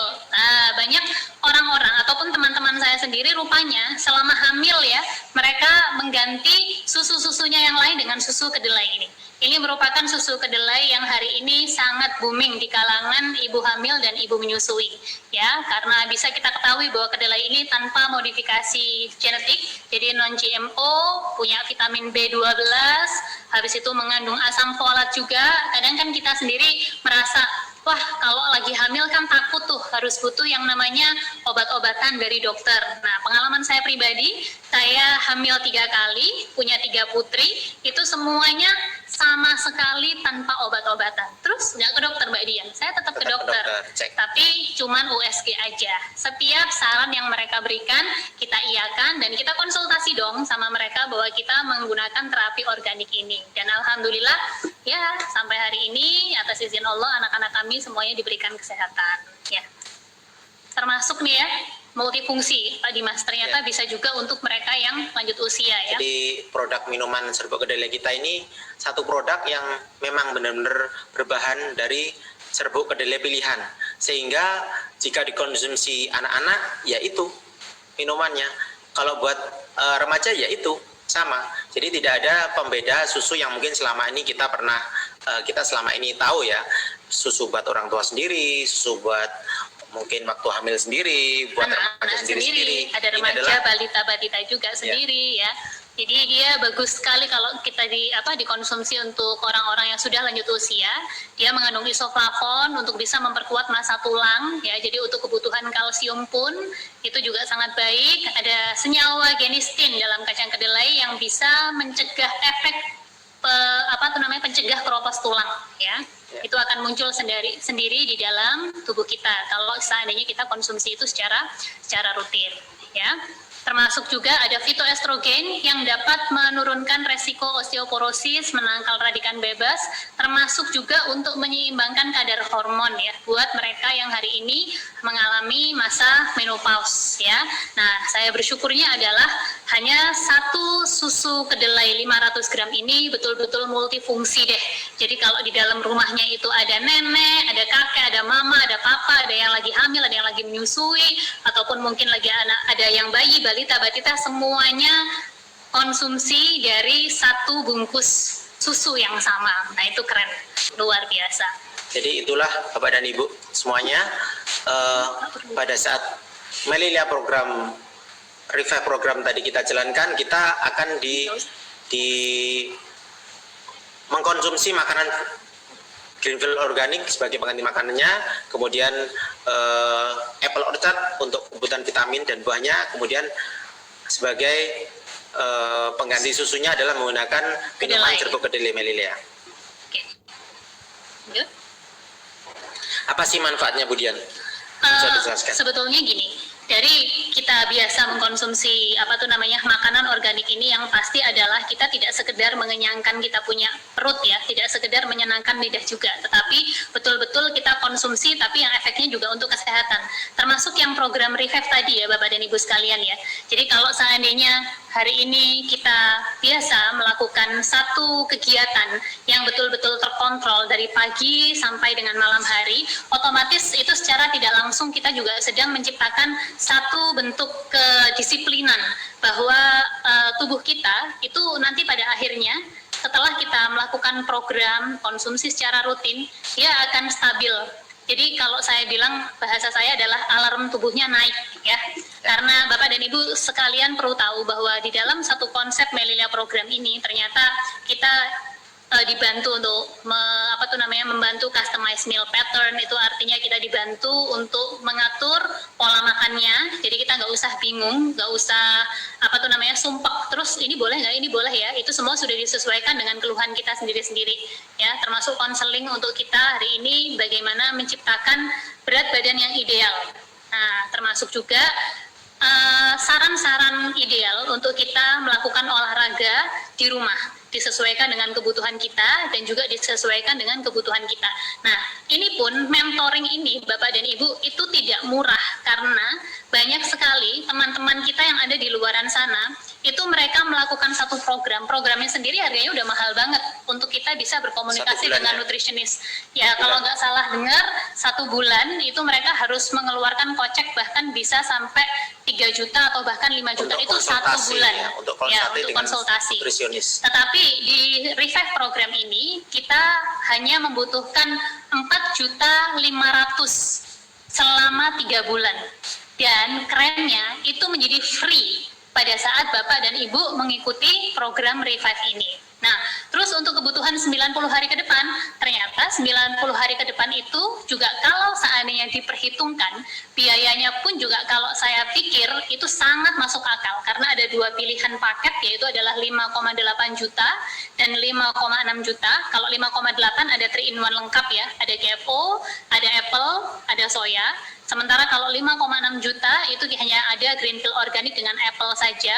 banyak orang-orang ataupun teman-teman saya sendiri rupanya selama hamil ya, mereka mengganti susu-susunya yang lain dengan susu kedelai ini. Ini merupakan susu kedelai yang hari ini sangat booming di kalangan ibu hamil dan ibu menyusui. Ya, karena bisa kita ketahui bahwa kedelai ini tanpa modifikasi genetik, jadi non-GMO, punya vitamin B12, habis itu mengandung asam folat juga. Kadang kan kita sendiri merasa, wah kalau lagi hamil kan takut tuh harus butuh yang namanya obat-obatan dari dokter. Nah pengalaman saya pribadi, saya hamil 3 kali, punya 3 putri, itu semuanya sama sekali tanpa obat-obatan. Terus nggak ke dokter Mbak Dian, saya tetap ke dokter, tapi cuman USG aja. Setiap saran yang mereka berikan kita iakan dan kita konsultasi dong sama mereka bahwa kita menggunakan terapi organik ini. Dan alhamdulillah ya sampai hari ini atas izin Allah anak-anak kami semuanya diberikan kesehatan. Ya, termasuk nih ya multifungsi Pak Dimas, ternyata bisa juga untuk mereka yang lanjut usia ya. Jadi produk minuman serbuk kedelai kita ini satu produk yang memang benar-benar berbahan dari serbuk kedelai pilihan, sehingga jika dikonsumsi anak-anak ya itu minumannya, kalau buat remaja ya itu sama. Jadi tidak ada pembeda susu yang mungkin selama ini kita selama ini tahu ya, susu buat orang tua sendiri, susu buat mungkin waktu hamil sendiri, buat anak-anak sendiri, ada Ini remaja, adalah balita juga sendiri ya. Jadi dia bagus sekali kalau kita dikonsumsi untuk orang-orang yang sudah lanjut usia. Dia mengandung isoflavon untuk bisa memperkuat massa tulang ya. Jadi untuk kebutuhan kalsium pun itu juga sangat baik. Ada senyawa genistin dalam kacang kedelai yang bisa mencegah efek pencegah keropos tulang ya. Itu akan muncul sendiri di dalam tubuh kita kalau seandainya kita konsumsi itu secara rutin ya. Termasuk juga ada fitoestrogen yang dapat menurunkan resiko osteoporosis, menangkal radikal bebas, termasuk juga untuk menyeimbangkan kadar hormon ya buat mereka yang hari ini mengalami masa menopause ya. Nah, saya bersyukurnya adalah hanya satu susu kedelai 500 gram ini betul-betul multifungsi deh. Jadi kalau di dalam rumahnya itu ada nenek, ada kakek, ada mama, ada papa, ada yang lagi hamil, ada yang lagi menyusui, ataupun mungkin lagi ada yang bayi, balita, semuanya konsumsi dari satu bungkus susu yang sama. Nah itu keren, luar biasa. Jadi itulah Bapak dan Ibu semuanya, pada saat Melilia program Revive program tadi kita jalankan, kita akan mengkonsumsi makanan Greenfield organik sebagai pengganti makanannya, kemudian apple orchard untuk kebutuhan vitamin dan buahnya, kemudian sebagai pengganti susunya adalah menggunakan minuman serbuk kedelai Melilia. Oke. Apa sih manfaatnya, Bu Dian? Bisa dijelaskan? Sebetulnya gini, dari kita biasa mengkonsumsi makanan organik ini, yang pasti adalah kita tidak sekedar mengenyangkan kita punya perut ya, tidak sekedar menyenangkan lidah juga, tetapi betul-betul kita konsumsi tapi yang efeknya juga untuk kesehatan. Termasuk yang program Revive tadi ya Bapak dan Ibu sekalian ya. Jadi kalau seandainya hari ini kita biasa melakukan satu kegiatan yang betul-betul terkontrol dari pagi sampai dengan malam hari, otomatis itu secara tidak langsung kita juga sedang menciptakan satu bentuk kedisiplinan bahwa tubuh kita itu nanti pada akhirnya setelah kita melakukan program konsumsi secara rutin, dia akan stabil. Jadi kalau saya bilang, bahasa saya adalah alarm tubuhnya naik ya. Karena Bapak dan Ibu sekalian perlu tahu bahwa di dalam satu konsep Melilia program ini ternyata kita dibantu untuk membantu customize meal pattern. Itu artinya kita dibantu untuk mengatur pola makannya, jadi kita nggak usah bingung, nggak usah sumpek terus ini boleh nggak, ini boleh ya. Itu semua sudah disesuaikan dengan keluhan kita sendiri-sendiri ya, termasuk konseling untuk kita hari ini bagaimana menciptakan berat badan yang ideal. Nah, termasuk juga saran-saran ideal untuk kita melakukan olahraga di rumah, disesuaikan dengan kebutuhan kita dan juga disesuaikan dengan kebutuhan kita. Nah, ini pun mentoring ini Bapak dan Ibu itu tidak murah, karena banyak sekali teman-teman kita yang ada di luaran sana itu mereka melakukan satu programnya sendiri harganya udah mahal banget untuk kita bisa berkomunikasi dengan nutritionist ya. Kalau nggak salah dengar, 1 bulan itu mereka harus mengeluarkan kocek bahkan bisa sampai 3 juta atau bahkan 5 juta untuk itu 1 bulan ya, untuk konsultasi. Tetapi di Revive program ini kita hanya membutuhkan 4.500.000 selama 3 bulan, dan kerennya itu menjadi free pada saat Bapak dan Ibu mengikuti program Revive ini. Nah, terus untuk kebutuhan 90 hari ke depan, ternyata 90 hari ke depan itu juga kalau seandainya diperhitungkan, biayanya pun juga kalau saya pikir itu sangat masuk akal, karena ada 2 pilihan paket, yaitu adalah 5,8 juta dan 5,6 juta. Kalau 5,8 ada 3-in-1 lengkap ya, ada GFO, ada apple, ada soya. Sementara kalau 5,6 juta itu hanya ada Greenfield organik dengan apple saja,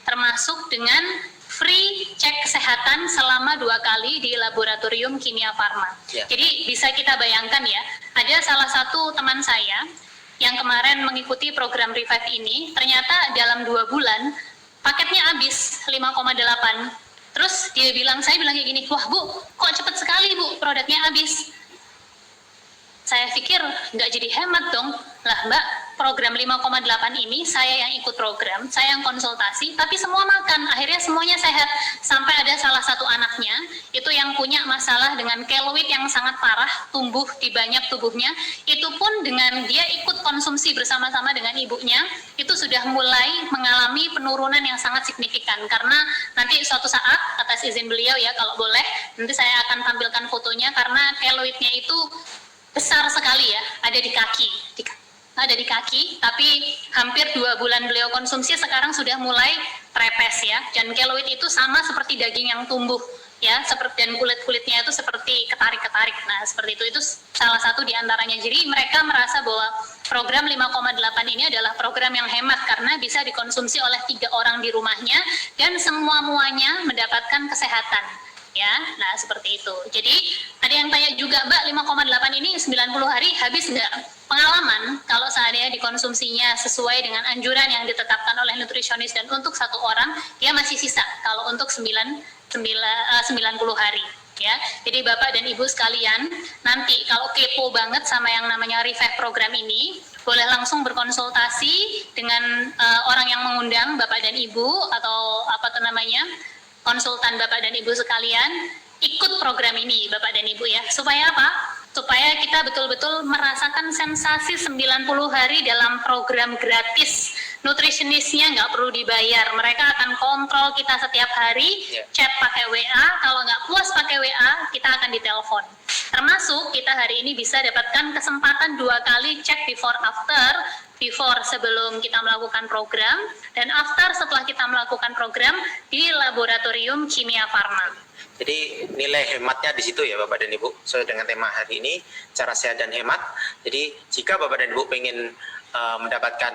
termasuk dengan free cek kesehatan selama 2 kali di laboratorium Kimia Farma. Ya. Jadi bisa kita bayangkan ya, ada salah satu teman saya yang kemarin mengikuti program Revive ini, ternyata dalam 2 bulan paketnya habis 5,8. Terus dia bilang, saya bilang kayak gini, wah Bu, kok cepet sekali Bu produknya habis. Saya pikir nggak jadi hemat dong. Lah Mbak, program 5,8 ini, saya yang ikut program, saya yang konsultasi, tapi semua makan, akhirnya semuanya sehat. Sampai ada salah satu anaknya, itu yang punya masalah dengan keloid yang sangat parah, tumbuh di banyak tubuhnya, itu pun dengan dia ikut konsumsi bersama-sama dengan ibunya, itu sudah mulai mengalami penurunan yang sangat signifikan. Karena nanti suatu saat, atas izin beliau ya, kalau boleh, nanti saya akan tampilkan fotonya, karena keloidnya itu besar sekali ya, ada di kaki, tapi hampir 2 bulan beliau konsumsi sekarang sudah mulai trepes ya, dan keloid itu sama seperti daging yang tumbuh ya, seperti, dan kulit-kulitnya itu seperti ketarik-ketarik. Nah, seperti itu salah satu di antaranya. Jadi mereka merasa bahwa program 5,8 ini adalah program yang hemat karena bisa dikonsumsi oleh 3 orang di rumahnya dan semua-muanya mendapatkan kesehatan. Ya, nah seperti itu. Jadi ada yang tanya juga, Mbak, 5,8 ini 90 hari habis nggak? Pengalaman, kalau seandainya dikonsumsinya sesuai dengan anjuran yang ditetapkan oleh nutrisionis dan untuk 1 orang, dia masih sisa kalau untuk 90 hari. Ya, jadi Bapak dan Ibu sekalian, nanti kalau kepo banget sama yang namanya Revive program ini, boleh langsung berkonsultasi dengan orang yang mengundang Bapak dan Ibu, atau apa tuh namanya, konsultan Bapak dan Ibu sekalian, ikut program ini Bapak dan Ibu ya. Supaya apa? Supaya kita betul-betul merasakan sensasi 90 hari dalam program gratis. Nutritionistnya nggak perlu dibayar. Mereka akan kontrol kita setiap hari, chat pakai WA. Kalau nggak puas pakai WA, kita akan ditelepon. Termasuk kita hari ini bisa dapatkan kesempatan 2 kali cek before after, before sebelum kita melakukan program, dan after setelah kita melakukan program di laboratorium kimia farma. Jadi nilai hematnya di situ ya Bapak dan Ibu, sesuai dengan tema hari ini, cara sehat dan hemat. Jadi jika Bapak dan Ibu ingin mendapatkan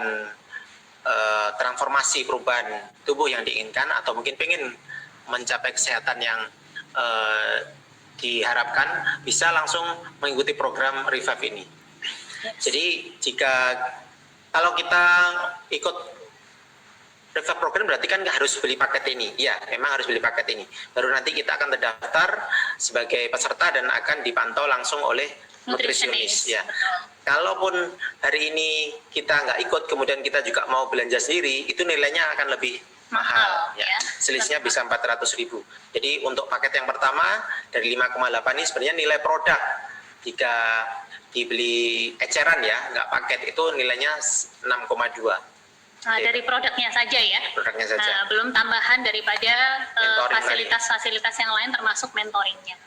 transformasi perubahan tubuh yang diinginkan, atau mungkin ingin mencapai kesehatan yang diharapkan, bisa langsung mengikuti program Revive ini. Jadi kalau kita ikut Revive program berarti kan harus beli paket ini. Ya, memang harus beli paket ini. Baru nanti kita akan terdaftar sebagai peserta dan akan dipantau langsung oleh nutrisionis. Ya. Kalaupun hari ini kita nggak ikut, kemudian kita juga mau belanja sendiri, itu nilainya akan lebih mahal. Ya. Selisihnya bisa 400.000. Jadi untuk paket yang pertama dari 5,8 ini sebenarnya nilai produk. Jika dibeli eceran ya, nggak paket, itu nilainya 6,2. Nah, dari produknya saja ya. Produknya saja. Nah, belum tambahan daripada fasilitas-fasilitas yang lain termasuk mentoringnya.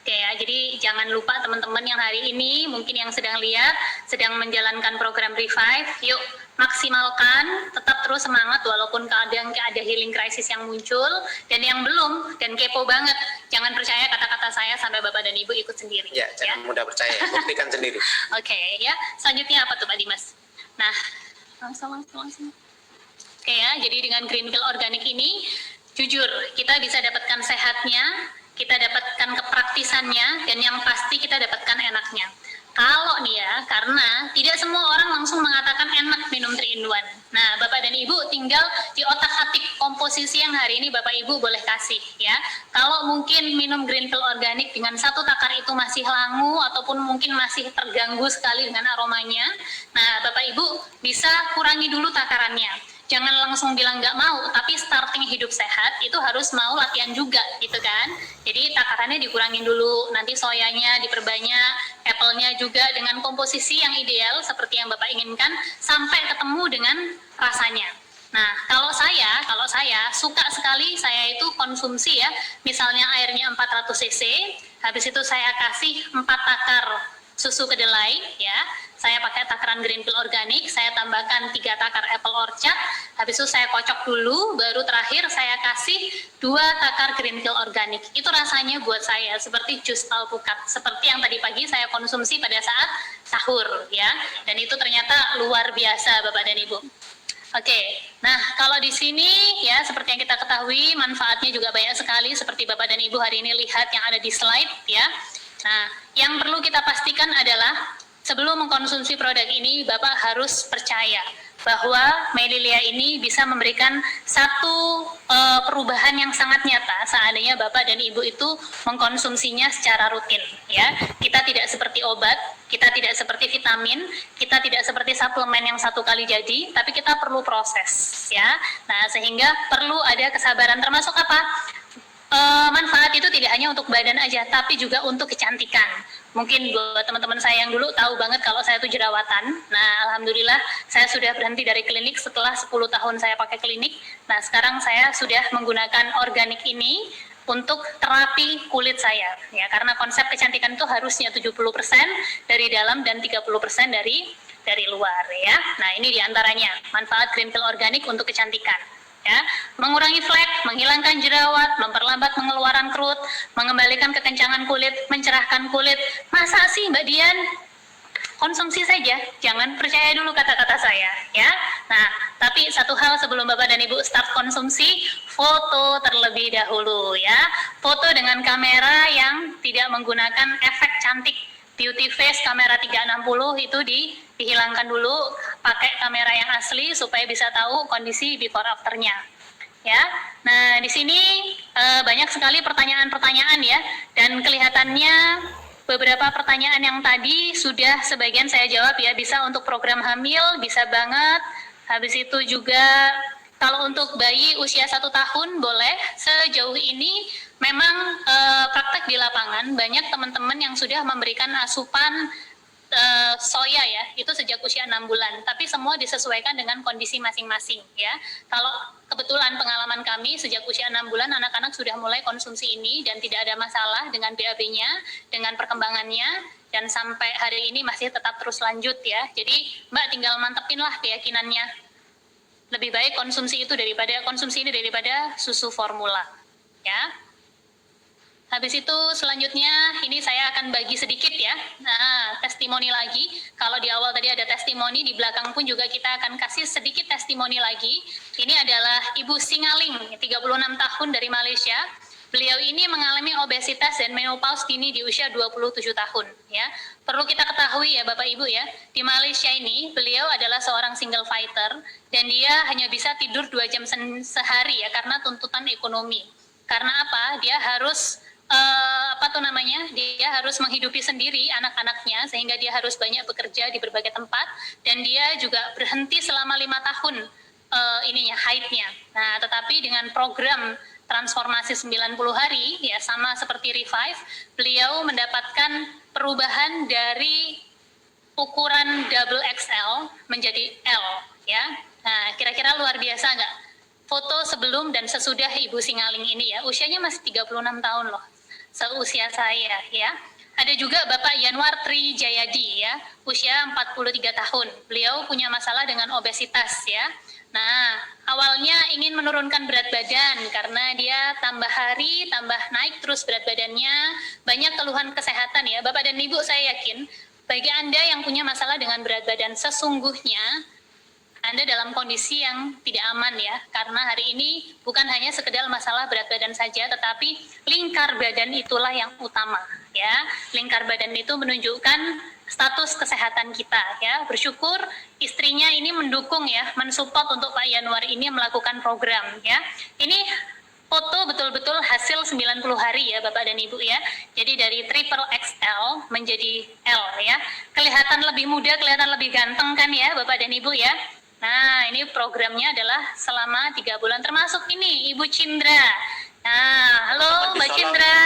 Oke ya, jadi jangan lupa teman-teman yang hari ini mungkin yang sedang lihat, sedang menjalankan program Revive, yuk maksimalkan, tetap terus semangat walaupun kadang ada healing crisis yang muncul, dan yang belum dan kepo banget, jangan percaya kata-kata saya sampai Bapak dan Ibu ikut sendiri. Ya, jangan mudah percaya, buktikan sendiri. Oke ya, selanjutnya apa tuh Pak Dimas? Nah, langsung. Oke ya, jadi dengan Green Pill Organik ini, jujur kita bisa dapatkan sehatnya, kita dapatkan kepraktisannya, dan yang pasti kita dapatkan enaknya. Kalau nih ya, karena tidak semua orang langsung mengatakan enak minum 3-in-1. Nah, Bapak dan Ibu tinggal di otak-atik komposisi yang hari ini Bapak Ibu boleh kasih ya. Kalau mungkin minum Green Pill Organik dengan 1 takar itu masih langu ataupun mungkin masih terganggu sekali dengan aromanya, nah Bapak Ibu bisa kurangi dulu takarannya. Jangan langsung bilang nggak mau, tapi starting hidup sehat itu harus mau latihan juga, gitu kan. Jadi takarannya dikurangin dulu, nanti soyanya diperbanyak, apple-nya juga dengan komposisi yang ideal seperti yang Bapak inginkan, sampai ketemu dengan rasanya. Nah, kalau saya suka sekali, saya itu konsumsi ya, misalnya airnya 400 cc, habis itu saya kasih 4 takar susu kedelai ya, saya pakai takaran Green Pill Organik, saya tambahkan 3 takar apple orchard, habis itu saya kocok dulu, baru terakhir saya kasih 2 takar Green Pill Organik. Itu rasanya buat saya seperti jus alpukat, seperti yang tadi pagi saya konsumsi pada saat sahur ya, dan itu ternyata luar biasa Bapak dan Ibu. Oke, nah kalau di sini ya seperti yang kita ketahui manfaatnya juga banyak sekali seperti Bapak dan Ibu hari ini lihat yang ada di slide ya. Nah, yang perlu kita pastikan adalah sebelum mengkonsumsi produk ini, Bapak harus percaya bahwa Melilia ini bisa memberikan satu perubahan yang sangat nyata seandainya Bapak dan Ibu itu mengkonsumsinya secara rutin, ya. Kita tidak seperti obat, kita tidak seperti vitamin, kita tidak seperti suplemen yang satu kali jadi, tapi kita perlu proses, ya. Nah, sehingga perlu ada kesabaran, termasuk apa? Manfaat itu tidak hanya untuk badan aja, tapi juga untuk kecantikan. Mungkin buat teman-teman saya yang dulu tahu banget kalau saya itu jerawatan. Nah, alhamdulillah saya sudah berhenti dari klinik setelah 10 tahun saya pakai klinik. Nah, sekarang saya sudah menggunakan organik ini untuk terapi kulit saya. Ya, karena konsep kecantikan itu harusnya 70% dari dalam dan 30% dari luar, ya. Nah, ini diantaranya manfaat green pill organik untuk kecantikan. Ya, mengurangi flek, menghilangkan jerawat, memperlambat pengeluaran kerut, mengembalikan kekencangan kulit, mencerahkan kulit. Masa sih Mbak Dian? Konsumsi saja, jangan percaya dulu kata-kata saya, ya. Nah, tapi satu hal sebelum Bapak dan Ibu start konsumsi, foto terlebih dahulu, ya. Foto dengan kamera yang tidak menggunakan efek cantik beauty face kamera 360 itu dihilangkan dulu, pakai kamera yang asli supaya bisa tahu kondisi before afternya, ya. Nah, di sini banyak sekali pertanyaan-pertanyaan, ya, dan kelihatannya beberapa pertanyaan yang tadi sudah sebagian saya jawab, ya. Bisa untuk program hamil, bisa banget. Habis itu juga kalau untuk bayi usia 1 tahun boleh. Sejauh ini memang praktek di lapangan banyak teman-teman yang sudah memberikan asupan soya, ya, itu sejak usia 6 bulan, tapi semua disesuaikan dengan kondisi masing-masing, ya. Kalau kebetulan pengalaman kami sejak usia 6 bulan anak-anak sudah mulai konsumsi ini dan tidak ada masalah dengan BAB-nya, dengan perkembangannya, dan sampai hari ini masih tetap terus lanjut, ya. Jadi Mbak tinggal mantepin lah keyakinannya. Lebih baik konsumsi itu daripada konsumsi ini daripada susu formula, ya. Habis itu selanjutnya ini saya akan bagi sedikit, ya. Nah, testimoni lagi. Kalau di awal tadi ada testimoni, di belakang pun juga kita akan kasih sedikit testimoni lagi. Ini adalah Ibu Singaling, 36 tahun dari Malaysia. Beliau ini mengalami obesitas dan menopause dini di usia 27 tahun, ya. Perlu kita ketahui, ya Bapak Ibu, ya, di Malaysia ini beliau adalah seorang single fighter dan dia hanya bisa tidur 2 jam sehari, ya, karena tuntutan ekonomi. Karena apa? Dia harus dia harus menghidupi sendiri anak-anaknya, sehingga dia harus banyak bekerja di berbagai tempat, dan dia juga berhenti selama 5 tahun haidnya. Nah, tetapi dengan program transformasi 90 hari, ya, sama seperti Revive, beliau mendapatkan perubahan dari ukuran double XL menjadi L, ya. Nah, kira-kira luar biasa nggak? Foto sebelum dan sesudah Ibu Singaling ini, ya, usianya masih 36 tahun loh, seusia saya, ya. Ada juga Bapak Yanwar Tri Jayadi, ya, usia 43 tahun. Beliau punya masalah dengan obesitas, ya. Nah, awalnya ingin menurunkan berat badan karena dia tambah hari, tambah naik terus berat badannya, banyak keluhan kesehatan, ya. Bapak dan Ibu, saya yakin bagi Anda yang punya masalah dengan berat badan, sesungguhnya Anda dalam kondisi yang tidak aman, ya, karena hari ini bukan hanya sekedar masalah berat badan saja, tetapi lingkar badan itulah yang utama, ya. Lingkar badan itu menunjukkan status kesehatan kita, ya. Bersyukur istrinya ini mendukung, ya, mensupport untuk Pak Yanwar ini melakukan program, ya. Ini foto betul-betul hasil 90 hari, ya Bapak dan Ibu, ya. Jadi dari triple XL menjadi L, ya. Kelihatan lebih muda, kelihatan lebih ganteng kan, ya Bapak dan Ibu, ya. Nah, ini programnya adalah selama 3 bulan, termasuk ini Ibu Cindra. Nah, halo Mbak Cindra.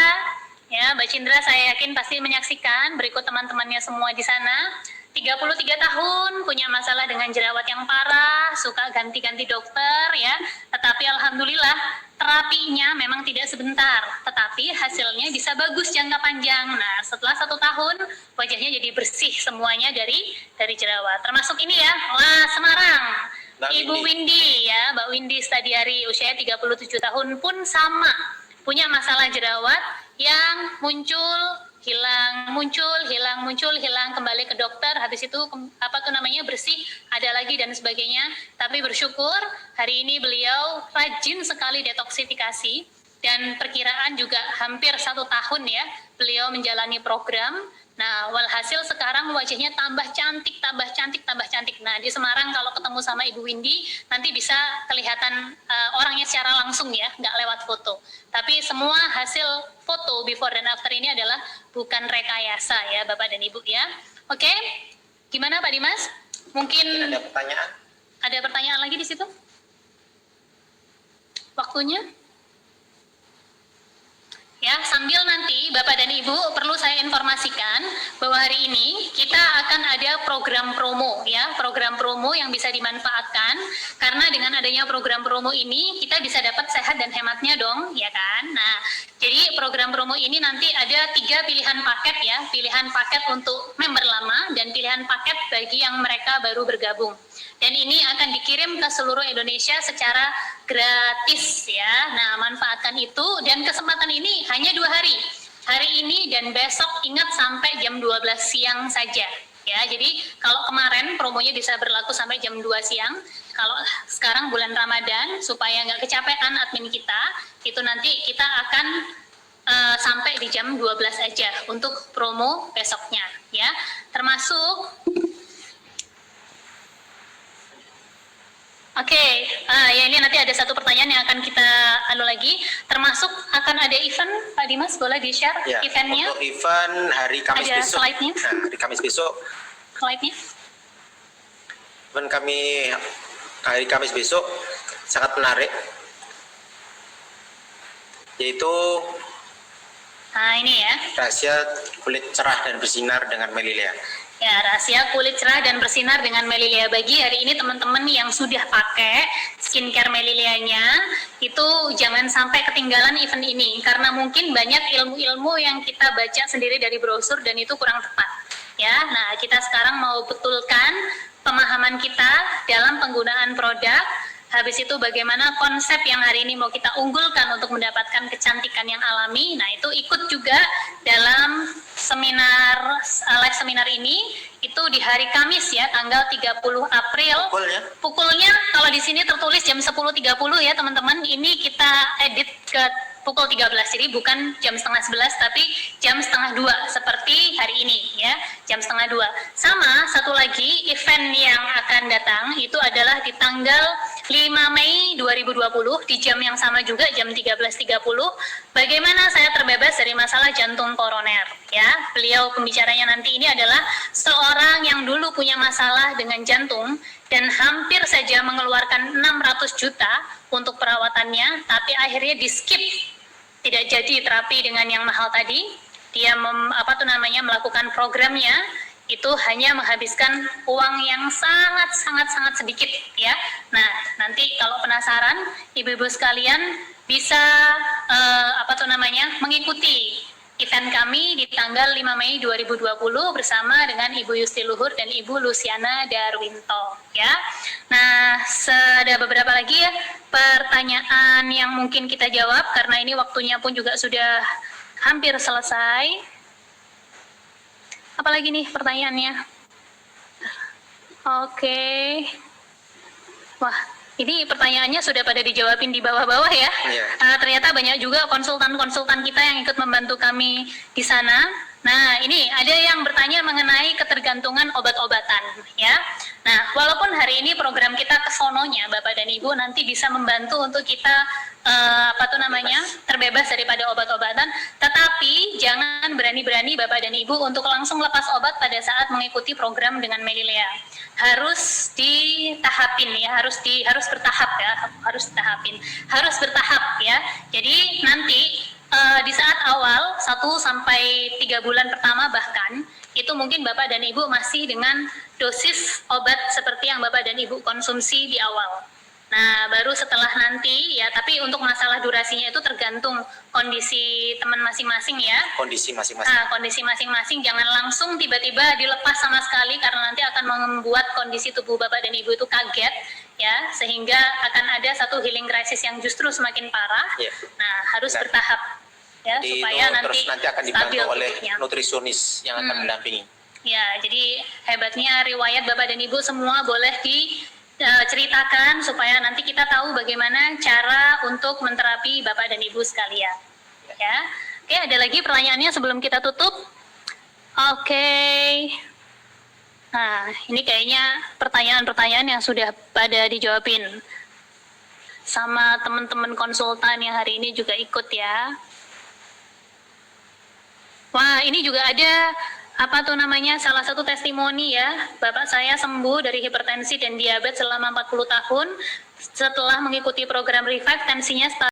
Ya, Mbak Cindra saya yakin pasti menyaksikan, berikut teman-temannya semua di sana. 33 tahun, punya masalah dengan jerawat yang parah, suka ganti-ganti dokter, ya. Tetapi alhamdulillah terapinya memang tidak sebentar, tetapi hasilnya bisa bagus jangka panjang. Nah, setelah 1 tahun wajahnya jadi bersih semuanya dari jerawat. Termasuk ini, ya, wah, Semarang. Ibu Windy, ya, Mbak Windy Stadiari, usia 37 tahun pun sama, punya masalah jerawat yang muncul, hilang, kembali ke dokter, habis itu bersih, ada lagi dan sebagainya. Tapi bersyukur hari ini beliau rajin sekali detoksifikasi, dan perkiraan juga hampir 1 tahun, ya, beliau menjalani program, Nah, walhasil sekarang wajahnya tambah cantik, tambah cantik, tambah cantik. Nah, di Semarang kalau ketemu sama Ibu Windy, nanti bisa kelihatan orangnya secara langsung ya, nggak lewat foto. Tapi semua hasil foto before dan after ini adalah bukan rekayasa ya, Bapak dan Ibu ya. Oke, gimana Pak Dimas? Mungkin Ada pertanyaan? ada pertanyaan lagi di situ? Waktunya? Ya, sambil nanti Bapak dan Ibu perlu saya informasikan bahwa hari ini kita akan ada program promo ya, program promo yang bisa dimanfaatkan karena dengan adanya program promo ini kita bisa dapat sehat dan hematnya dong, ya kan? Nah, jadi program promo ini nanti ada 3 pilihan paket ya, pilihan paket untuk member lama dan pilihan paket bagi yang mereka baru bergabung. Dan ini akan dikirim ke seluruh Indonesia secara gratis ya. Nah, manfaatkan itu dan kesempatan ini hanya 2 hari. Hari ini dan besok ingat sampai jam 12 siang saja. Ya, jadi kalau kemarin promonya bisa berlaku sampai jam 2 siang. Kalau sekarang bulan Ramadan supaya nggak kecapean admin kita, itu nanti kita akan sampai di jam 12 aja untuk promo besoknya ya. Termasuk ya ini nanti ada satu pertanyaan yang akan kita lagi, termasuk akan ada event, Pak Dimas, boleh di-share Ya, eventnya? untuk event hari Kamis Ada besok. slide-nya? Nah, hari Kamis besok, Slide-nya? event kami hari Kamis besok sangat menarik, yaitu Nah, ini ya. rahasia kulit cerah dan bersinar dengan Melilea. Ya, rahasia kulit cerah dan bersinar dengan Melilea. Bagi hari ini teman-teman yang sudah pakai skincare Melilea-nya, itu jangan sampai ketinggalan event ini. Karena mungkin banyak ilmu-ilmu yang kita baca sendiri dari brosur dan itu kurang tepat. Ya, nah kita sekarang mau betulkan pemahaman kita dalam penggunaan produk. Habis itu bagaimana konsep yang hari ini mau kita unggulkan untuk mendapatkan kecantikan yang alami. Nah, itu ikut juga dalam seminar live seminar ini itu di hari Kamis ya, tanggal 30 April. Pukulnya kalau di sini tertulis jam 10.30 ya, teman-teman. Ini kita edit ke pukul 13, jadi bukan jam setengah 11 tapi jam setengah 2 seperti hari ini ya, jam setengah 2. Sama satu lagi event yang akan datang itu adalah di tanggal 5 Mei 2020 di jam yang sama juga, jam 13.30. Bagaimana saya terbebas dari masalah jantung koroner ya. Beliau pembicaranya nanti ini adalah seorang yang dulu punya masalah dengan jantung dan hampir saja mengeluarkan 600 juta untuk perawatannya, tapi akhirnya di skip, tidak jadi terapi dengan yang mahal tadi. Dia melakukan programnya itu hanya menghabiskan uang yang sangat sedikit ya. Nah, nanti kalau penasaran ibu-ibu sekalian bisa mengikuti event kami di tanggal 5 Mei 2020 bersama dengan Ibu Yusti Luhur dan Ibu Luciana Darwinto ya. Nah, ada beberapa lagi ya pertanyaan yang mungkin kita jawab karena ini waktunya pun juga sudah hampir selesai. Apalagi nih pertanyaannya? Oke. Wah, ini pertanyaannya sudah pada dijawabin di bawah-bawah ya. Ternyata banyak juga konsultan-konsultan kita yang ikut membantu kami di sana. Nah, ini ada yang bertanya mengenai ketergantungan obat-obatan ya. Nah, walaupun hari ini program kita kesononya Bapak dan Ibu nanti bisa membantu untuk kita terbebas daripada obat-obatan, tetapi jangan berani-berani Bapak dan Ibu untuk langsung lepas obat pada saat mengikuti program dengan Melilea. Harus ditahapin ya, harus bertahap ya, harus bertahap ya. Jadi nanti di saat awal 1 sampai 3 bulan pertama bahkan itu mungkin Bapak dan Ibu masih dengan dosis obat seperti yang Bapak dan Ibu konsumsi di awal. Nah, baru setelah nanti ya, tapi untuk masalah durasinya itu tergantung kondisi teman masing-masing ya. Kondisi masing-masing. Nah, kondisi masing-masing, jangan langsung tiba-tiba dilepas sama sekali karena nanti akan membuat kondisi tubuh Bapak dan Ibu itu kaget ya, sehingga akan ada satu healing crisis yang justru semakin parah. Yeah. Nah, harus bertahap ya, supaya nanti akan dibantu oleh nutrisionis yang akan mendampingi. Ya, jadi hebatnya riwayat Bapak dan Ibu semua boleh diceritakan supaya nanti kita tahu bagaimana cara untuk menterapi Bapak dan Ibu sekalian. Ya. Oke, ada lagi pertanyaannya sebelum kita tutup? Oke. Nah, ini kayaknya pertanyaan-pertanyaan yang sudah pada dijawabin sama teman-teman konsultan yang hari ini juga ikut ya. Wah, ini juga ada apa tuh namanya, salah satu testimoni ya. Bapak saya sembuh dari hipertensi dan diabetes selama 40 tahun. Setelah mengikuti program Revive, tensinya